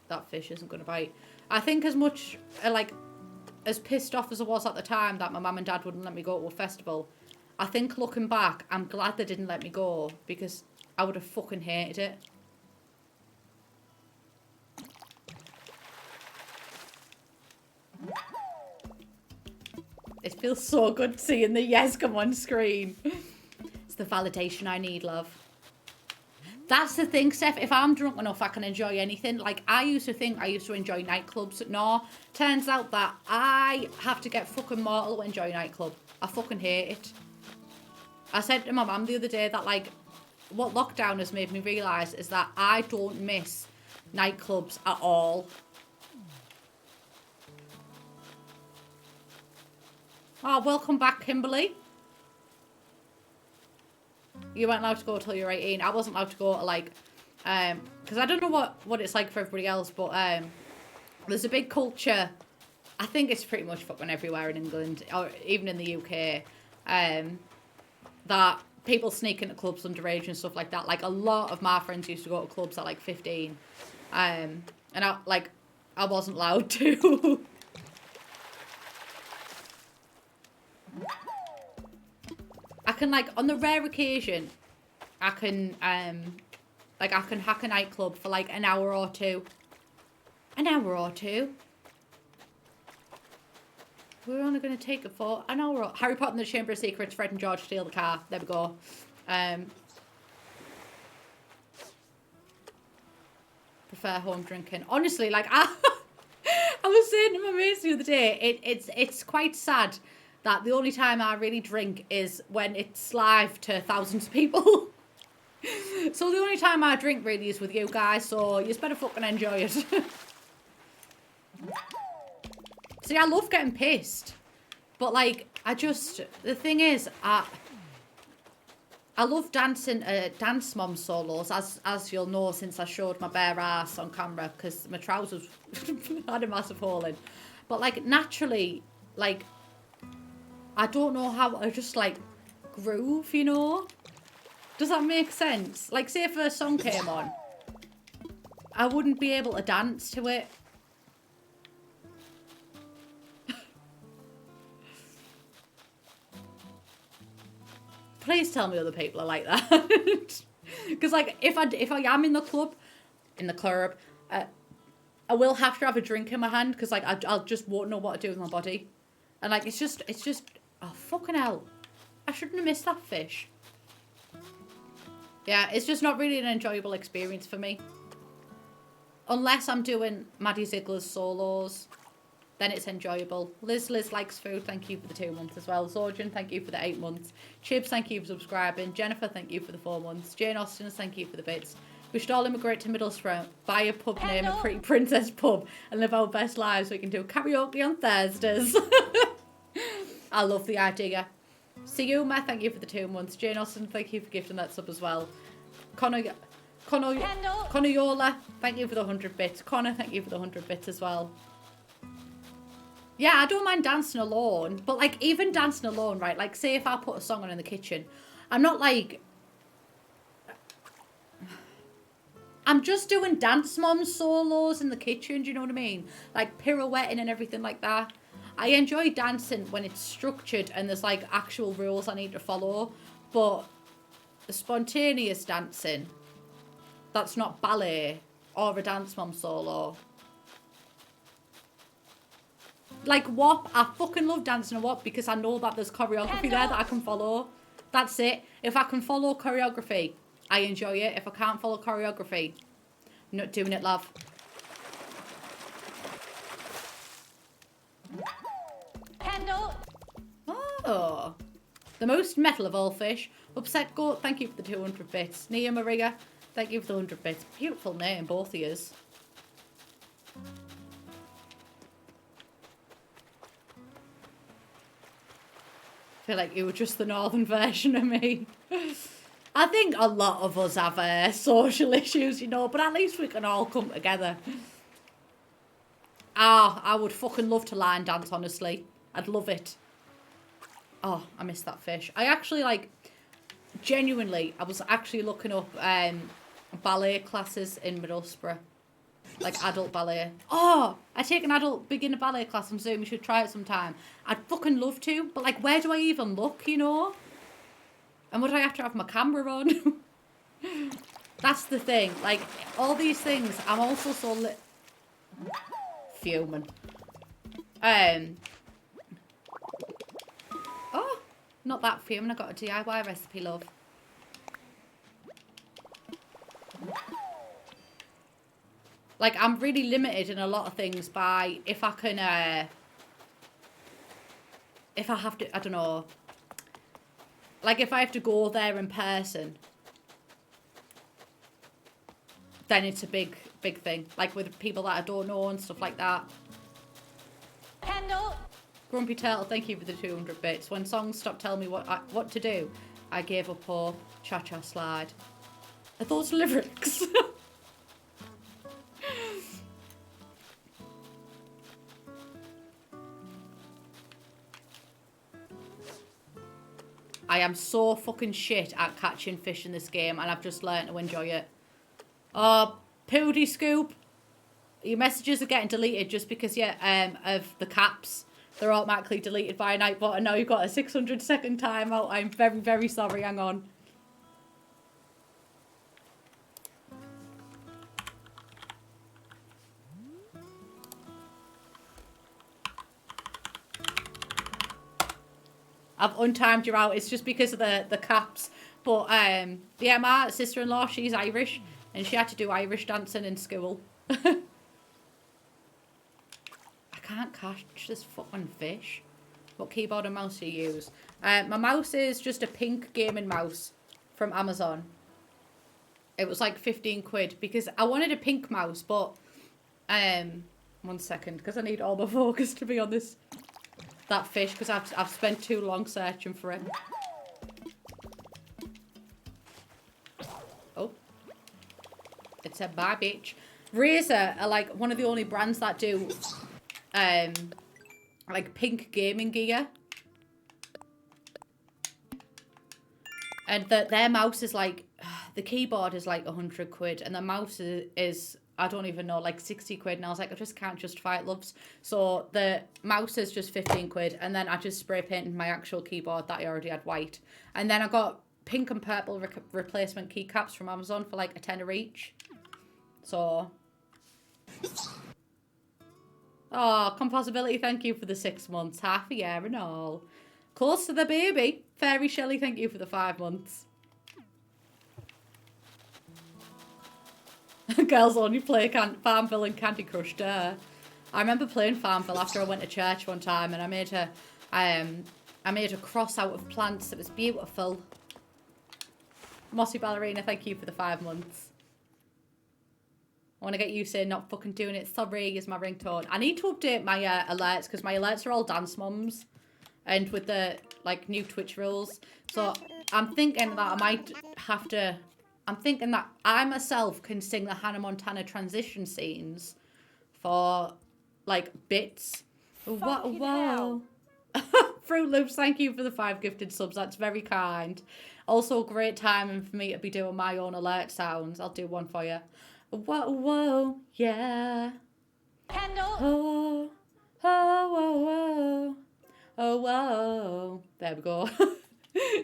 That fish isn't going to bite. I think as much, like, as pissed off as I was at the time that my mum and dad wouldn't let me go to a festival, I think looking back, I'm glad they didn't let me go because I would have fucking hated it. It feels so good seeing the yes come on screen. It's the validation I need, love. That's the thing, Steph. If I'm drunk enough, I can enjoy anything. Like, I used to think I used to enjoy nightclubs. No, turns out that I have to get fucking mortal to enjoy nightclub. I fucking hate it. I said to my mum the other day that, like, what lockdown has made me realise is that I don't miss nightclubs at all. Oh, welcome back, Kimberly. You weren't allowed to go until you were 18. I wasn't allowed to go to, like, because I don't know what it's like for everybody else, but there's a big culture. I think it's pretty much fucking everywhere in England, or even in the UK, that people sneak into clubs underage and stuff like that. Like, a lot of my friends used to go to clubs at, like, 15. And I wasn't allowed to. I can, like, on the rare occasion, I can hack a nightclub for, like, an hour or two. An hour or two. We're only going to take it for an hour. Harry Potter and the Chamber of Secrets, Fred and George steal the car. There we go. Prefer home drinking. Honestly, like, I was saying to my mates the other day, it's quite sad that the only time I really drink is when it's live to thousands of people. So the only time I drink really is with you guys, so you just better fucking enjoy it. See, I love getting pissed. But, like, the thing is, I love dancing dance mom solos, as you'll know since I showed my bare ass on camera, because my trousers had a massive hole in. But, like, naturally, like, I don't know how I just like groove, you know? Does that make sense? Like, say if a song came on, I wouldn't be able to dance to it. Please tell me other people are like that. Because like, if I am in the club, I will have to have a drink in my hand because like I'll just won't know what to do with my body, and like it's just oh fucking hell, I shouldn't have missed that fish. Yeah, it's just not really an enjoyable experience for me. Unless I'm doing Maddie Ziegler's solos, then it's enjoyable. Liz likes food, thank you for the 2 months as well. Zorjan, thank you for the 8 months. Chibs, thank you for subscribing. Jennifer, thank you for the 4 months. Jane Austin, thank you for the bits. We should all immigrate to Middlesbrough, buy a pub name a Pretty Princess Pub, and live our best lives. We can do karaoke on Thursdays. I love the idea. Siuma, thank you for the 2 months. Jane Austin, thank you for gifting that sub as well. Connor Yola, thank you for the 100 bits. Connor, thank you for the 100 bits as well. Yeah, I don't mind dancing alone, but like even dancing alone, right? Like say if I put a song on in the kitchen, I'm not like, I'm just doing dance mom solos in the kitchen, do you know what I mean? Like pirouetting and everything like that. I enjoy dancing when it's structured and there's like actual rules I need to follow, but the spontaneous dancing, that's not ballet or a dance mom solo. Like WAP, I fucking love dancing a WAP because I know that there's choreography there that I can follow. That's it. If I can follow choreography, I enjoy it. If I can't follow choreography, not doing it, love. Handle. Oh, the most metal of all fish. Upset Goat, thank you for the 200 bits. Nia Maria, thank you for the 100 bits. Beautiful name, both of yous. I feel like you were just the northern version of me. I think a lot of us have social issues, you know, but at least we can all come together. Ah, I would fucking love to line dance, honestly. I'd love it. Oh, I missed that fish. I actually, like, genuinely, I was actually looking up ballet classes in Middlesbrough. Like adult ballet. Oh, I take an adult beginner ballet class on Zoom. You should try it sometime. I'd fucking love to, but like, where do I even look, you know? And would I have to have my camera on? That's the thing. Like, all these things, I'm also so fuming. Oh, not that fuming. I got a DIY recipe, love. Like, I'm really limited in a lot of things by if I can, if I have to, I don't know. Like, if I have to go there in person, then it's a big thing. Like, with people that I don't know and stuff like that. Handle. Grumpy Turtle, thank you for the 200 bits. When songs stopped telling me what to do, I gave up hope. Cha-cha slide. Are those lyrics? I am so fucking shit at catching fish in this game, and I've just learned to enjoy it. Oh, Pooty Scoop. Your messages are getting deleted just because, yeah, of the caps. They're automatically deleted by Nightbot, and now you've got a 600-second timeout. I'm very, very sorry. Hang on. I've untimed you out. It's just because of the caps. But yeah, my sister-in-law, she's Irish, and she had to do Irish dancing in school. I can't catch this fucking fish. What keyboard and mouse do you use? My mouse is just a pink gaming mouse from Amazon. It was like 15 quid because I wanted a pink mouse, but 1 second, because I need all my focus to be on this. That fish, because I've spent too long searching for it. Oh. It said bye, bitch. Razer are like one of the only brands that do like pink gaming gear. And their mouse is like, the keyboard is like 100 quid, and the mouse is I don't even know, like 60 quid. And I was like, I just can't justify it, loves. So the mouse is just 15 quid, and then I just spray painted my actual keyboard that I already had white. And then I got pink and purple replacement keycaps from Amazon for like a tenner each. So, oh, Compossibility, thank you for the 6 months, half a year and all. Close to the baby. Fairy Shelley, thank you for the 5 months. Girls only play Farmville and Candy Crush, duh. I remember playing Farmville after I went to church one time, and I made a cross out of plants. It was beautiful. Mossy Ballerina, thank you for the 5 months. I want to get you saying not fucking doing it. Sorry is my ringtone. I need to update my alerts, because my alerts are all dance moms, and with the like new Twitch rules. So I'm thinking that I might have to. I'm thinking that I myself can sing the Hannah Montana transition scenes for, like, bits. Whoa. Fruit Loops, thank you for the 5 gifted subs. That's very kind. Also, a great timing for me to be doing my own alert sounds. I'll do one for you. Whoa, yeah. Kendall. Oh, whoa. Oh, whoa. There we go.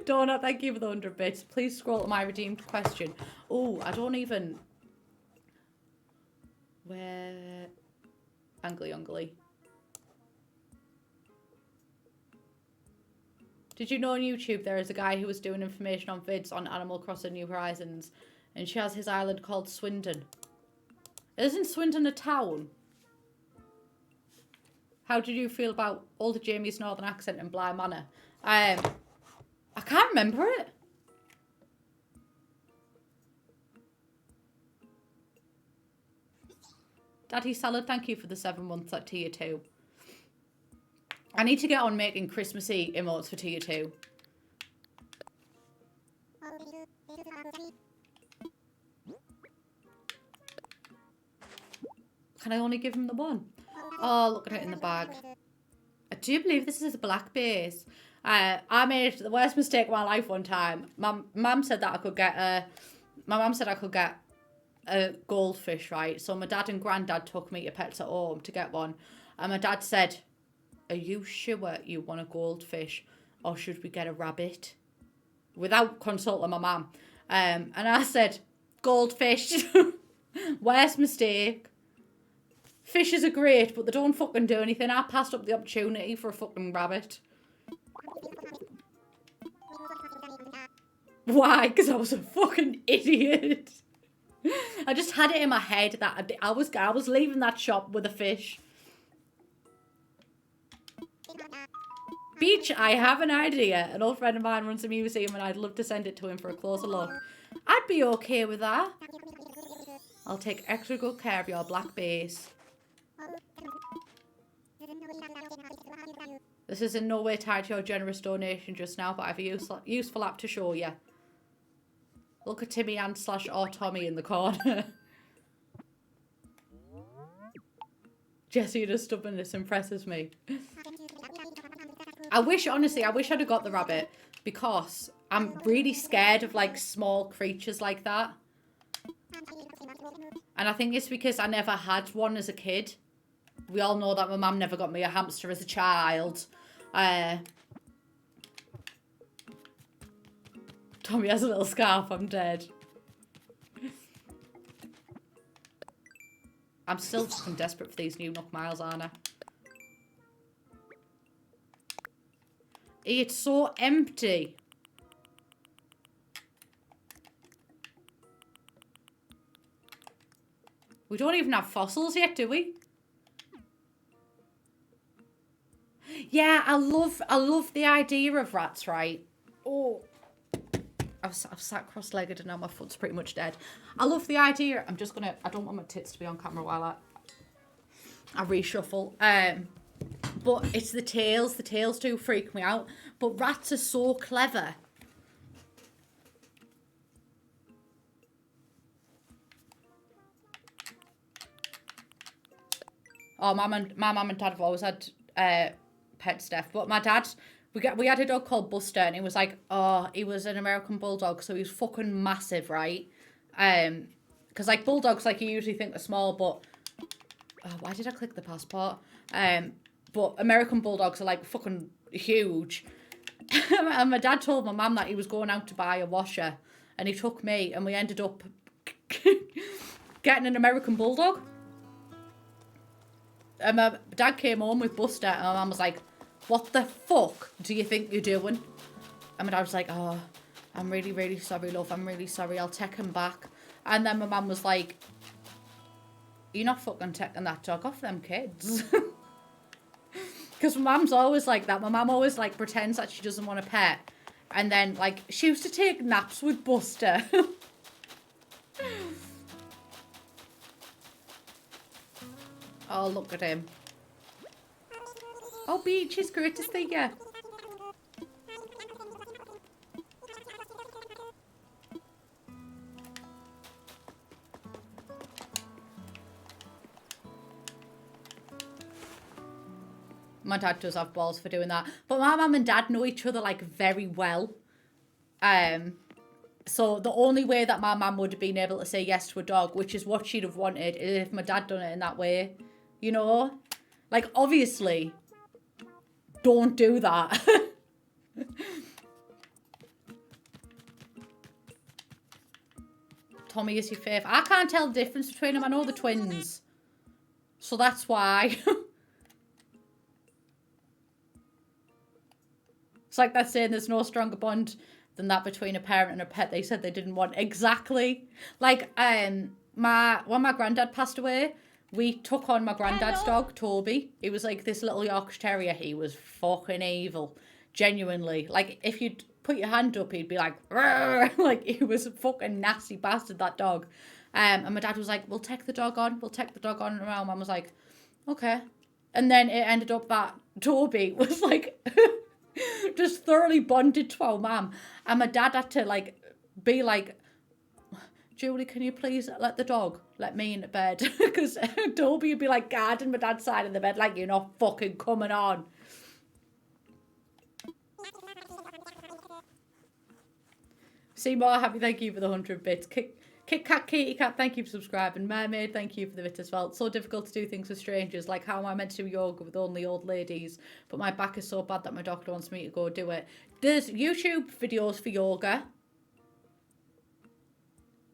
Donut, thank you for the 100 bits. Please scroll to my redeemed question. Oh, I don't even... Where... Angly. Did you know on YouTube there is a guy who was doing information on vids on Animal Crossing New Horizons, and she has his island called Swindon. Isn't Swindon a town? How did you feel about older Jamie's northern accent in Bly Manor? I can't remember it. Daddy Salad, thank you for the 7 months at tier 2. I need to get on making Christmassy emotes for tier 2. Can I only give him the one? Oh, look at it in the bag. I do believe this is a black base. I made the worst mistake of my life one time. My mum said that I could get a goldfish, right? So my dad and granddad took me to Pets at Home to get one. And my dad said, are you sure you want a goldfish, or should we get a rabbit? Without consulting my mum. And I said, goldfish. Worst mistake. Fishes are great, but they don't fucking do anything. I passed up the opportunity for a fucking rabbit. Why? Because I was a fucking idiot. I just had it in my head that I was leaving that shop with a fish. Beach, I have an idea. An old friend of mine runs a museum and I'd love to send it to him for a closer look. I'd be okay with that. I'll take extra good care of your black base. This is in no way tied to your generous donation just now, but I have a useful app to show you. Look at Timmy and / or Tommy in the corner. Jessie, the stubbornness impresses me. Honestly, I wish I'd have got the rabbit, because I'm really scared of, like, small creatures like that. And I think it's because I never had one as a kid. We all know that my mum never got me a hamster as a child. Tommy has a little scarf, I'm dead. I'm still fucking desperate for these new Nook miles, aren't I? It's so empty. We don't even have fossils yet, do we? Yeah, I love the idea of rats, right? Oh, I've sat cross-legged and now my foot's pretty much dead. I love the idea. I don't want my tits to be on camera while I reshuffle. But it's the tails. The tails do freak me out. But rats are so clever. Oh, my mum and dad have always had pet stuff. But my dad We had a dog called Buster, and he was like, oh, he was an American bulldog, so he was fucking massive, right? Because like bulldogs, like you usually think are small, but why did I click the passport? But American bulldogs are like fucking huge. And my dad told my mum that he was going out to buy a washer, and he took me, and we ended up getting an American bulldog. And my dad came home with Buster, and my mum was like, what the fuck do you think you're doing? And my dad was like, oh, I'm really, really sorry, love. I'm really sorry. I'll take him back. And then my mum was like, you're not fucking taking that dog off them kids. Because my mum's always like that. My mum always like pretends that she doesn't want a pet. And then like she used to take naps with Buster. Oh, look at him. Oh, Beach, it's great to see you. My dad does have balls for doing that. But my mum and dad know each other like very well. So the only way that my mum would have been able to say yes to a dog, which is what she'd have wanted, is if my dad done it in that way. You know? Like, obviously, don't do that. Tommy is your fave. I can't tell the difference between them. I know the twins. So that's why. It's like they're saying there's no stronger bond than that between a parent and a pet they said they didn't want. Exactly. Like, when my granddad passed away, we took on my granddad's dog, Toby. He was like this little Yorkshire Terrier. He was fucking evil. Genuinely. Like, if you'd put your hand up, he'd be like, rrr! Like, he was a fucking nasty bastard, that dog. And my dad was like, we'll take the dog on. We'll take the dog on. And my mum was like, okay. And then it ended up that Toby was like... just thoroughly bonded to our mum. And my dad had to like be like, Julie, can you please let the dog let me in the bed? Because Toby would be like guarding my dad's side of the bed like, you're not fucking coming on. Seymour, happy thank you for the 100 bits. Kit Kat, Katie Cat, thank you for subscribing. Mermaid, thank you for the bit as well. It's so difficult to do things with strangers. Like, how am I meant to do yoga with only old ladies? But my back is so bad that my doctor wants me to go do it. There's YouTube videos for yoga.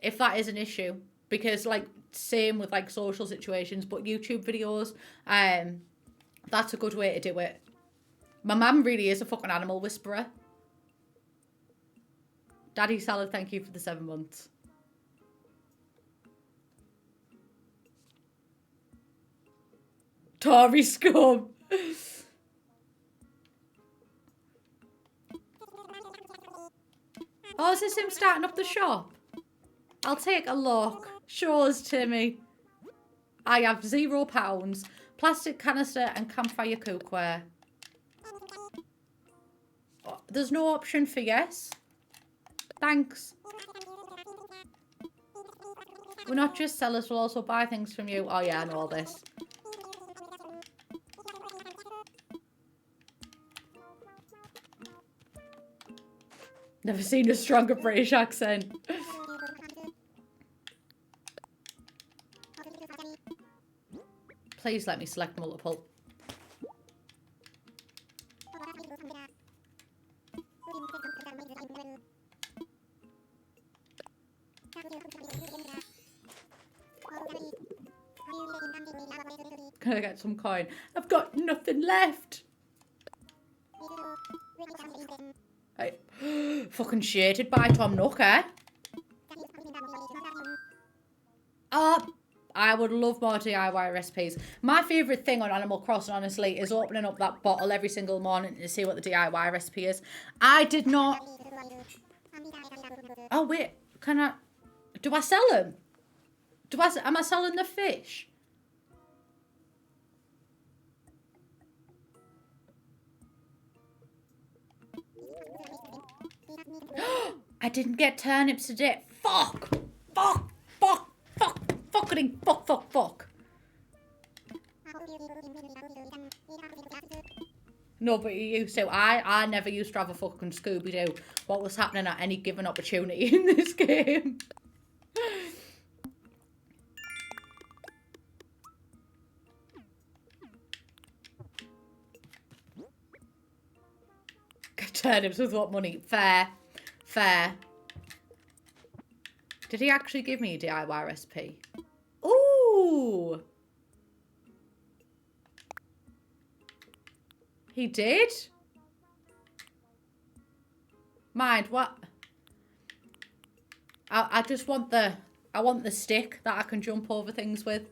If that is an issue. Because, like, same with, like, social situations. But YouTube videos, that's a good way to do it. My mum really is a fucking animal whisperer. Daddy Salad, thank you for the 7 months. Tory scum. Oh, is this him starting up the shop? I'll take a look. Show us, Timmy. I have £0. Plastic canister and campfire cookware. Oh, there's no option for yes. Thanks. We're not just sellers, we'll also buy things from you. Oh yeah, I know all this. Never seen a stronger British accent. Please let me select multiple. Can I get some coin? I've got nothing left. Right. Fucking shaded by Tom Nook, eh? I would love more DIY recipes. My favourite thing on Animal Crossing, honestly, is opening up that bottle every single morning to see what the DIY recipe is. I did not... Oh, wait. Can I... Do I sell them? Am I selling the fish? I didn't get turnips today. Fuck! Fuck! Fuck! Fuck! Fucking fuck! Fuck! Fuck! No, but you used to. I never used to have a fucking Scooby-Doo. What was happening at any given opportunity in this game? Turnips with what money? Fair. Fair. Did he actually give me a DIY recipe? Ooh! He did? Mind, what? I just want I want the stick that I can jump over things with.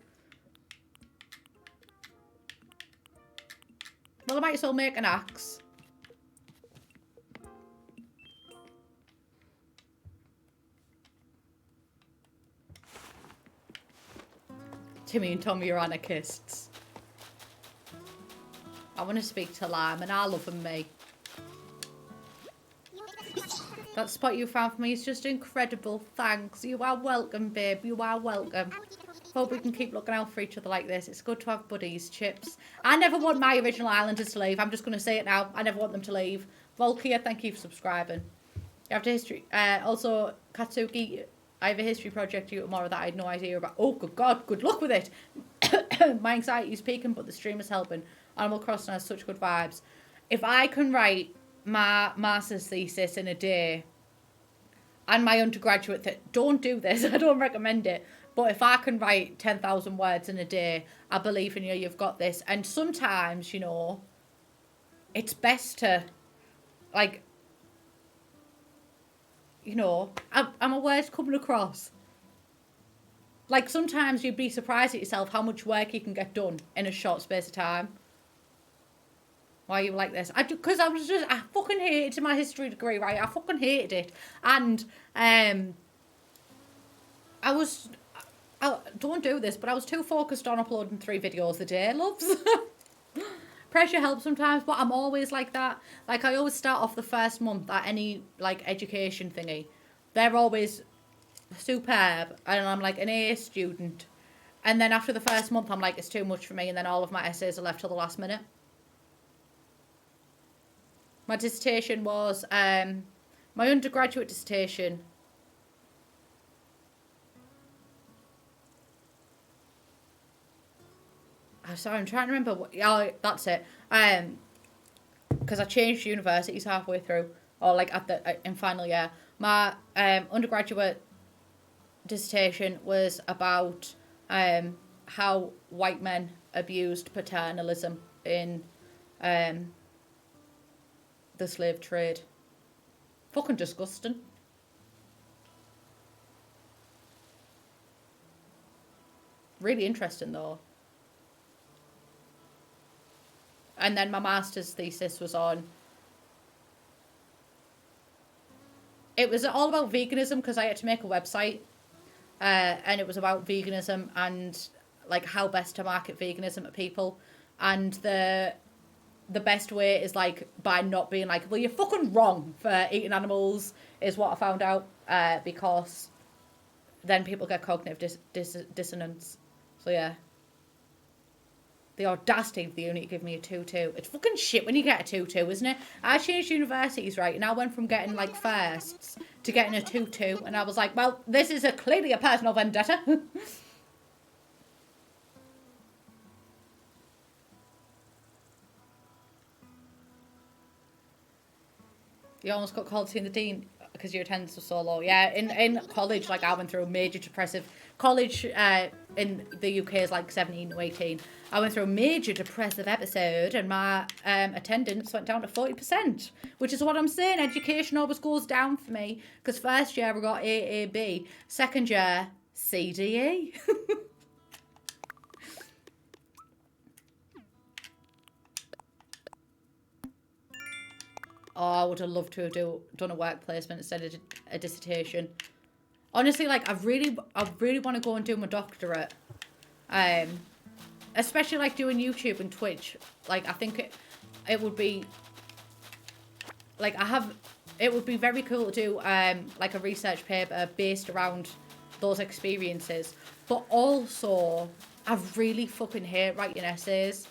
Well, I might as well make an axe. Timmy and Tommy are anarchists. I want to speak to Lime and I love him, me. That spot you found for me is just incredible. Thanks. You are welcome, babe. You are welcome. Hope we can keep looking out for each other like this. It's good to have buddies. Chips. I never want my original islanders to leave. I'm just going to say it now. I never want them to leave. Volkia, thank you for subscribing. You have to history. Also, Katsuki, I have a history project due tomorrow that I had no idea about. Oh, good God. Good luck with it. My anxiety is peaking, but the stream is helping. Animal Crossing has such good vibes. If I can write my master's thesis in a day and my undergraduate don't do this, I don't recommend it, but if I can write 10,000 words in a day, I believe in you, you've got this. And sometimes, you know, it's best to, like, you know, are my words coming across? Like, sometimes you'd be surprised at yourself how much work you can get done in a short space of time. Why are you like this? Because I fucking hated my history degree, right? I fucking hated it. And, don't do this, but I was too focused on uploading 3 videos a day, loves. Pressure helps sometimes, but I'm always like that. Like, I always start off the first month at any, like, education thingy. They're always superb, and I'm, like, an A student. And then after the first month, I'm like, it's too much for me, and then all of my essays are left till the last minute. My dissertation was, my undergraduate dissertation. I'm sorry, I'm trying to remember what, oh, that's it. Because I changed universities halfway through, or like in final year. My undergraduate dissertation was about how white men abused paternalism in the slave trade. Fucking disgusting. Really interesting though. And then my master's thesis was on, it was all about veganism because I had to make a website, and it was about veganism and like how best to market veganism to people, and the best way is like by not being like, well, you're fucking wrong for eating animals, is what I found out, because then people get cognitive dissonance. So yeah. The audacity of the uni to give me a 2-2. It's fucking shit when you get a 2-2, isn't it? I changed universities, right? And I went from getting, like, firsts to getting a 2-2. And I was like, well, this is clearly a personal vendetta. You almost got called to see the dean because your attendance was so low. Yeah, in college, like, I went through a major depressive... College in the UK is, like, 17 to 18. I went through a major depressive episode and my attendance went down to 40%, which is what I'm saying. Education always goes down for me because first year I got AAB, second year CDE. Oh, I would have loved to have done a work placement instead of a dissertation. Honestly, like, I really want to go and do my doctorate. Especially, like, doing YouTube and Twitch. Like, I think it would be... Like, it would be very cool to do, like, a research paper based around those experiences. But also, I really fucking hate writing essays.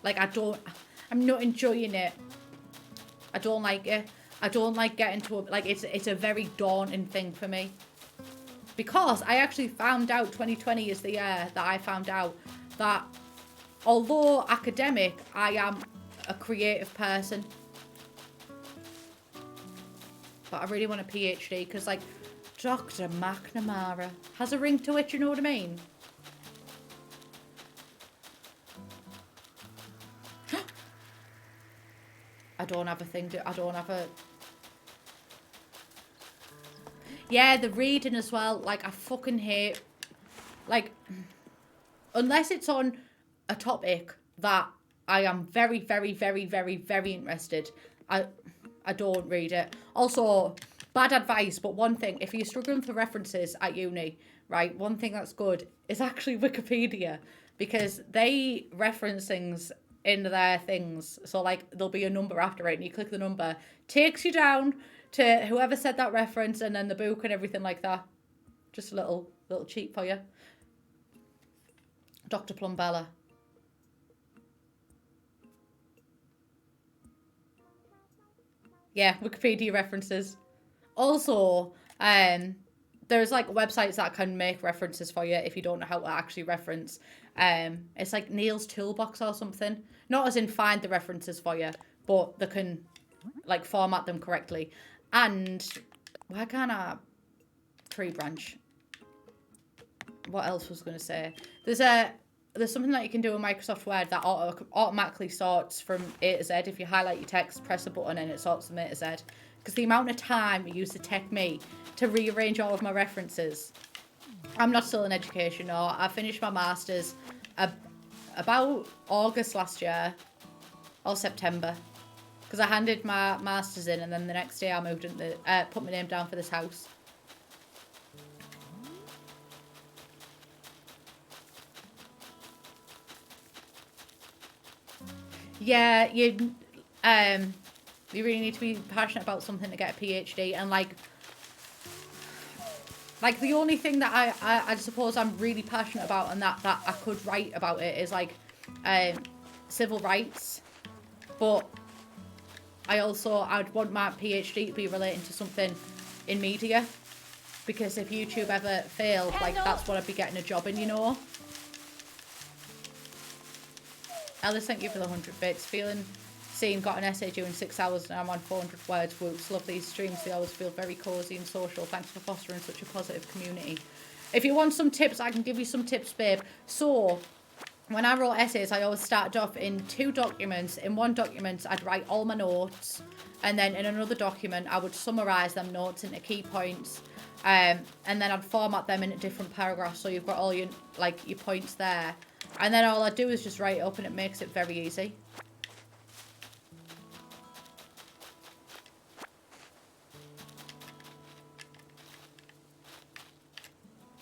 Like, I'm not enjoying it. I don't like it. I don't like getting to like it's a very daunting thing for me. Because I actually found out 2020 is the year that I found out that although academic, I am a creative person. But I really want a PhD because like Dr. McNamara has a ring to it, you know what I mean? I don't have a thing to, I don't have a... Yeah, the reading as well, like I fucking hate, like, unless it's on a topic that I am very, very, very, very, very interested, I don't read it. Also, bad advice, but one thing, if you're struggling for references at uni, right, one thing that's good is actually Wikipedia, because they reference things in their things. So like there'll be a number after it and you click the number, takes you down to whoever said that reference and then the book and everything like that. Just a little cheat for you. Dr. Plumbella. Yeah, Wikipedia references. Also, there's like websites that can make references for you if you don't know how to actually reference. It's like Neil's Toolbox or something. Not as in find the references for you, but they can like format them correctly. And why can't I tree branch? What else was I going to say? There's something that you can do in Microsoft Word that automatically sorts from A to Z. If you highlight your text, press a button and it sorts from A to Z. Because the amount of time it used to take me to rearrange all of my references. I'm not still in education, no. I finished my Masters about August last year. Or September. Because I handed my Masters in and then the next day I moved in put my name down for this house. Yeah, you really need to be passionate about something to get a PhD, and like the only thing that I suppose I'm really passionate about and that I could write about it is like civil rights, but I'd want my PhD to be relating to something in media, because if YouTube ever failed, like that's what I'd be getting a job in, you know. Alice, thank you for the 100 bits. Seen got an essay due in 6 hours and I'm on 400 words. Whoops, love these streams. They always feel very cosy and social. Thanks for fostering such a positive community. If you want some tips, I can give you some tips, babe. So, when I wrote essays, I always started off in 2 documents. In one document, I'd write all my notes. And then in another document, I would summarise them notes into key points. And then I'd format them into different paragraphs. So you've got all your points there. And then all I do is just write it up and it makes it very easy.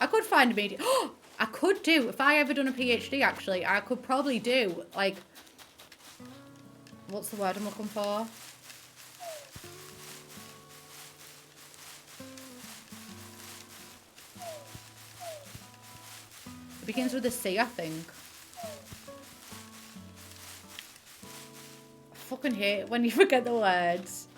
I could find a media. Oh, I could do, if I ever done a PhD actually, I could probably do, like, what's the word I'm looking for? It begins with a C, I think. I fucking hate it when you forget the words.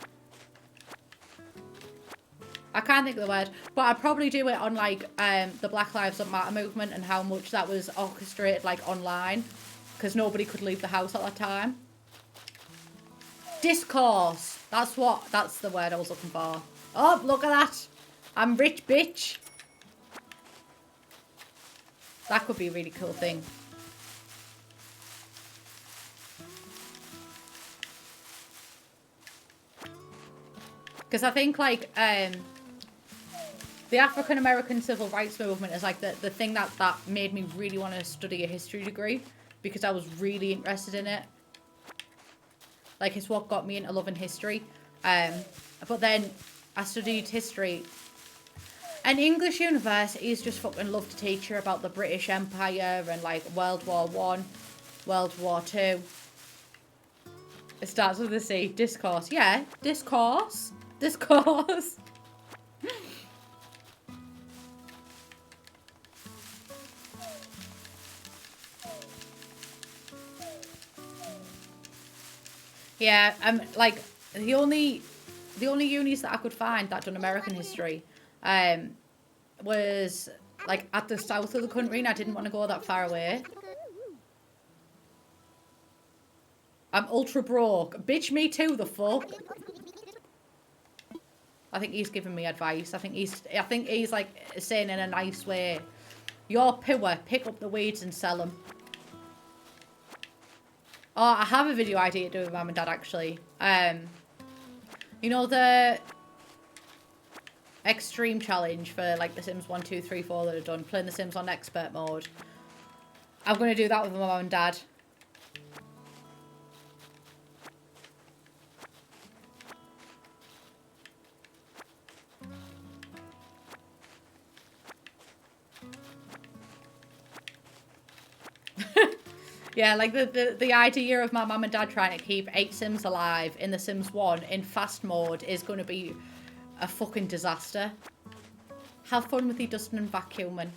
I can't think of the word, but I'd probably do it on like the Black Lives Matter movement and how much that was orchestrated like online, because nobody could leave the house at that time. Discourse. That's the word I was looking for. Oh, look at that. I'm rich, bitch. That could be a really cool thing. Because I think like the African American civil rights movement is like the thing that made me really want to study a history degree, because I was really interested in it. Like it's what got me into loving history. But then I studied history. And English universities just fucking love to teach you about the British Empire and like World War I, World War II. It starts with a C. Discourse. Yeah, discourse. Discourse. Yeah, like the only unis that I could find that done American history, was like at the south of the country, and I didn't want to go that far away. I'm ultra broke. Bitch, me too, the fuck. I think he's giving me advice. I think he's like saying in a nice way, you're poor, pick up the weeds and sell them. Oh, I have a video idea to do with mum and dad actually. You know the extreme challenge for like the Sims 1, 2, 3, 4 that I've done, playing the Sims on expert mode. I'm gonna do that with my mum and dad. Yeah, like the idea of my mum and dad trying to keep 8 Sims alive in the Sims 1 in fast mode is going to be a fucking disaster. Have fun with the dusting and vacuuming.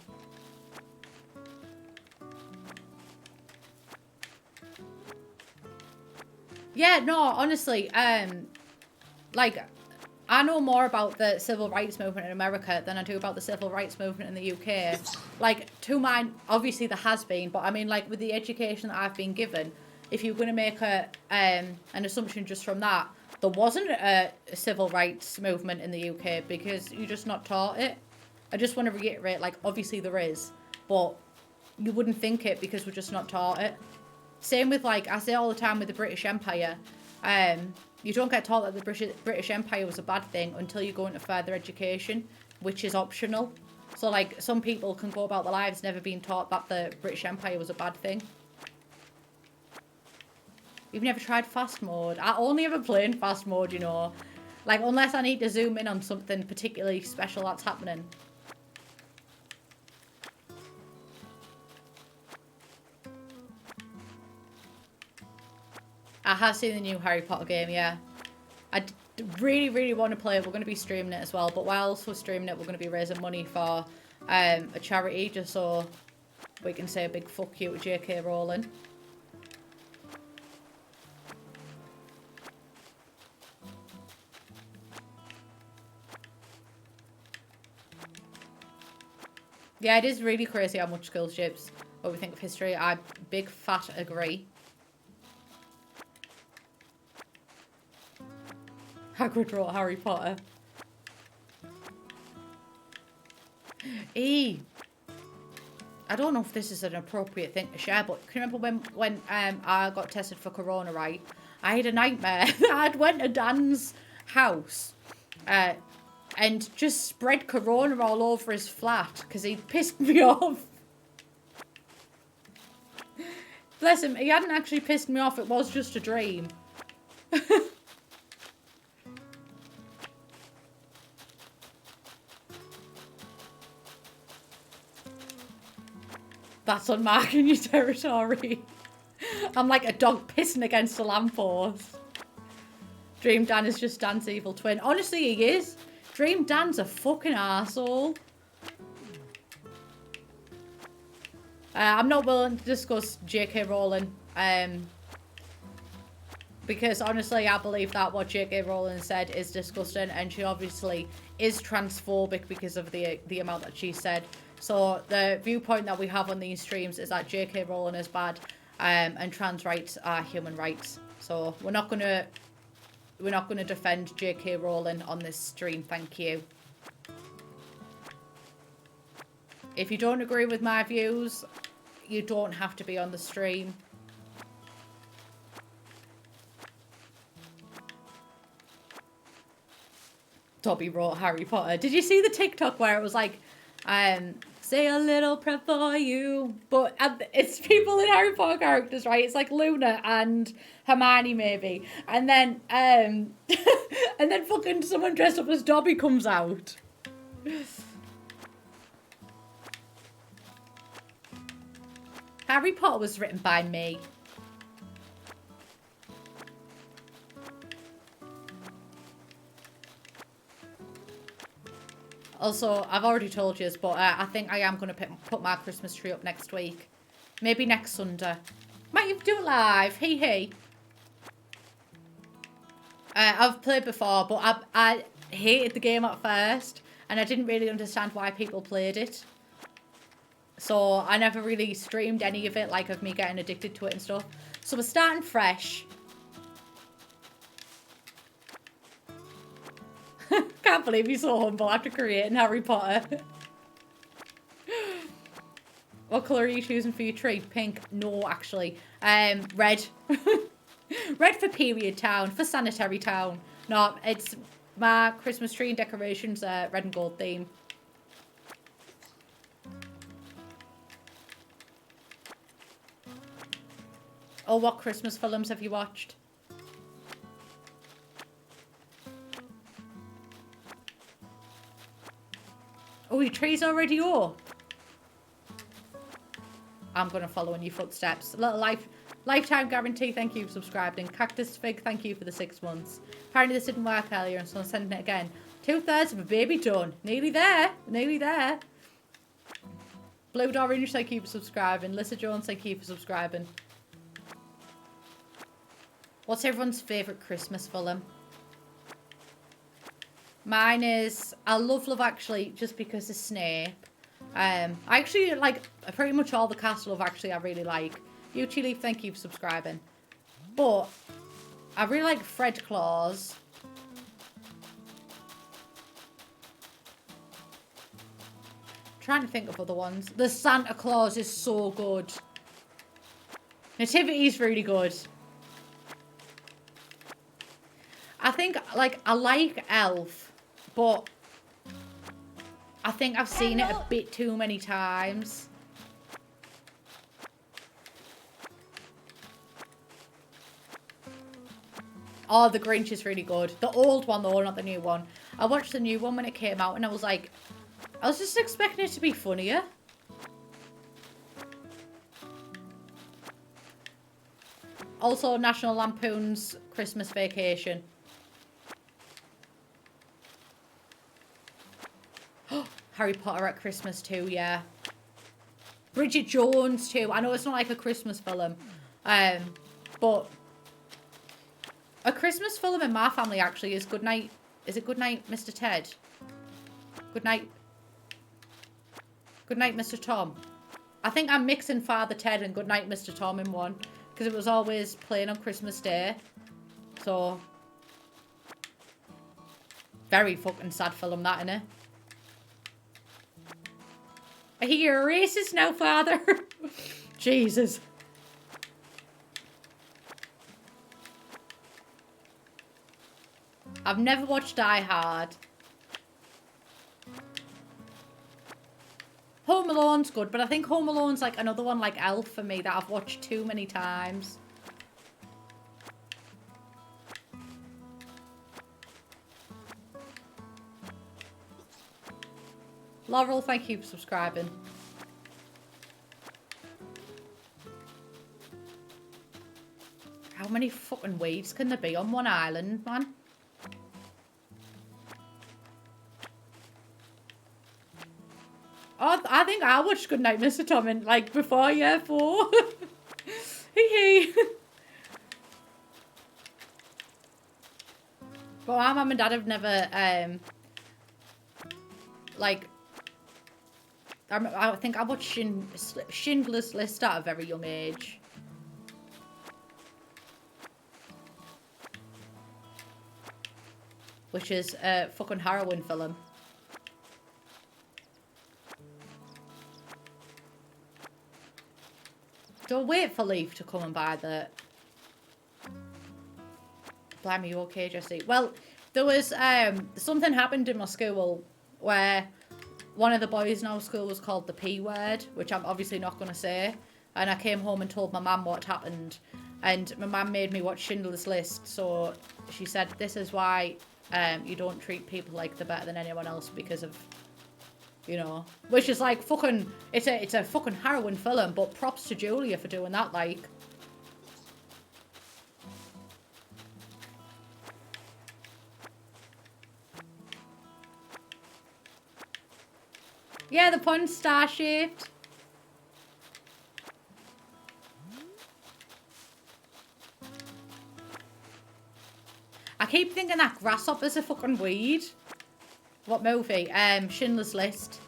Yeah, no, honestly, like, I know more about the civil rights movement in America than I do about the civil rights movement in the UK. Like, to mine, obviously there has been, but I mean, like, with the education that I've been given, if you're going to make an assumption just from that, there wasn't a civil rights movement in the UK because you're just not taught it. I just want to reiterate, like, obviously there is, but you wouldn't think it because we're just not taught it. Same with, like, I say all the time with the British Empire, you don't get taught that the British Empire was a bad thing until you go into further education, which is optional. So, like, some people can go about their lives never being taught that the British Empire was a bad thing. You've never tried fast mode? I only ever play in fast mode, you know. Like, unless I need to zoom in on something particularly special that's happening. I have seen the new Harry Potter game, yeah. I really, really want to play it. We're going to be streaming it as well. But whilst we're streaming it, we're going to be raising money for a charity just so we can say a big fuck you to J.K. Rowling. Yeah, it is really crazy how much skills shapes what we think of history. I big fat agree. Hagrid wrote Harry Potter. I don't know if this is an appropriate thing to share, but can you remember when I got tested for corona, right? I had a nightmare. I'd went to Dan's house and just spread corona all over his flat because he'd pissed me off. Bless him, he hadn't actually pissed me off, it was just a dream. That's unmarking your territory. I'm like a dog pissing against a lamppost. Dream Dan is just Dan's evil twin. Honestly, he is. Dream Dan's a fucking arsehole. I'm not willing to discuss J.K. Rowling. Because honestly, I believe that what J.K. Rowling said is disgusting. And she obviously is transphobic because of the amount that she said. So the viewpoint that we have on these streams is that J.K. Rowling is bad, and trans rights are human rights. So we're not gonna defend J.K. Rowling on this stream. Thank you. If you don't agree with my views, you don't have to be on the stream. Dobby wrote Harry Potter. Did you see the TikTok where it was like, say a little prayer for you, but it's people in Harry Potter characters, right? It's like Luna and Hermione maybe, and then and then fucking someone dressed up as Dobby comes out. Harry Potter was written by me. Also, I've already told you, but I think I am going to put my Christmas tree up next week. Maybe next Sunday. Might even do it live. Hey, hey. I've played before, but I hated the game at first, and I didn't really understand why people played it. So I never really streamed any of it, like of me getting addicted to it and stuff. So we're starting fresh. Can't believe you're so humble after creating Harry Potter. What colour are you choosing for your tree? Pink? No, actually. Red. Red for period town, for sanitary town. No, it's my Christmas tree and decorations, red and gold theme. Oh, what Christmas films have you watched? Oh, your tree's already up. I'm going to follow in your footsteps. Little lifetime guarantee, thank you for subscribing. Cactus Fig, thank you for the 6 months. Apparently this didn't work earlier, and so I'm sending it again. 2/3 of a baby done. Nearly there. Nearly there. Blue Orange, thank you for subscribing. Lissa Jones, thank you for subscribing. What's everyone's favourite Christmas film? Mine is, I love Love Actually, just because of Snape. I actually like pretty much all the cast of Love Actually I really like. You Chili, thank you for subscribing. But I really like Fred Claus. Trying to think of other ones. The Santa Claus is so good. Nativity is really good. I think, like, I like Elf, but I think I've seen it a bit too many times. Oh, The Grinch is really good. The old one, though, not the new one. I watched the new one when it came out, and I was like, I was just expecting it to be funnier. Also, National Lampoon's Christmas Vacation. Harry Potter at Christmas too, yeah. Bridget Jones too. I know it's not like a Christmas film. But a Christmas film in my family actually is Goodnight. Is it Goodnight, Mr. Ted? Goodnight. Goodnight, Mr. Tom. I think I'm mixing Father Ted and Goodnight, Mr. Tom in one. Because it was always playing on Christmas Day. So. Very fucking sad film, that, innit? Are you a racist now, Father? Jesus. I've never watched Die Hard. Home Alone's good, but I think Home Alone's like another one like Elf for me that I've watched too many times. Laurel, thank you for subscribing. How many fucking weeds can there be on one island, man? Oh, I think I watched Goodnight, Mr. Tom in, like, before year 4. Hee. But my mum and dad have never, like... I think I watched Schindler's List at a very young age. Which is a fucking harrowing film. Don't wait for Leaf to come and buy the... Blimey, you okay, Jesse? Well, there was, something happened in my school where... One of the boys in our school was called the P word, which I'm obviously not going to say. And I came home and told my mum what happened. And my mum made me watch Schindler's List. So she said, this is why you don't treat people like they're better than anyone else because of, you know. Which is like fucking, it's a fucking harrowing film. But props to Julia for doing that, like. Yeah, the pond's star-shaped. I keep thinking that grasshopper's a fucking weed. What movie? Schindler's List.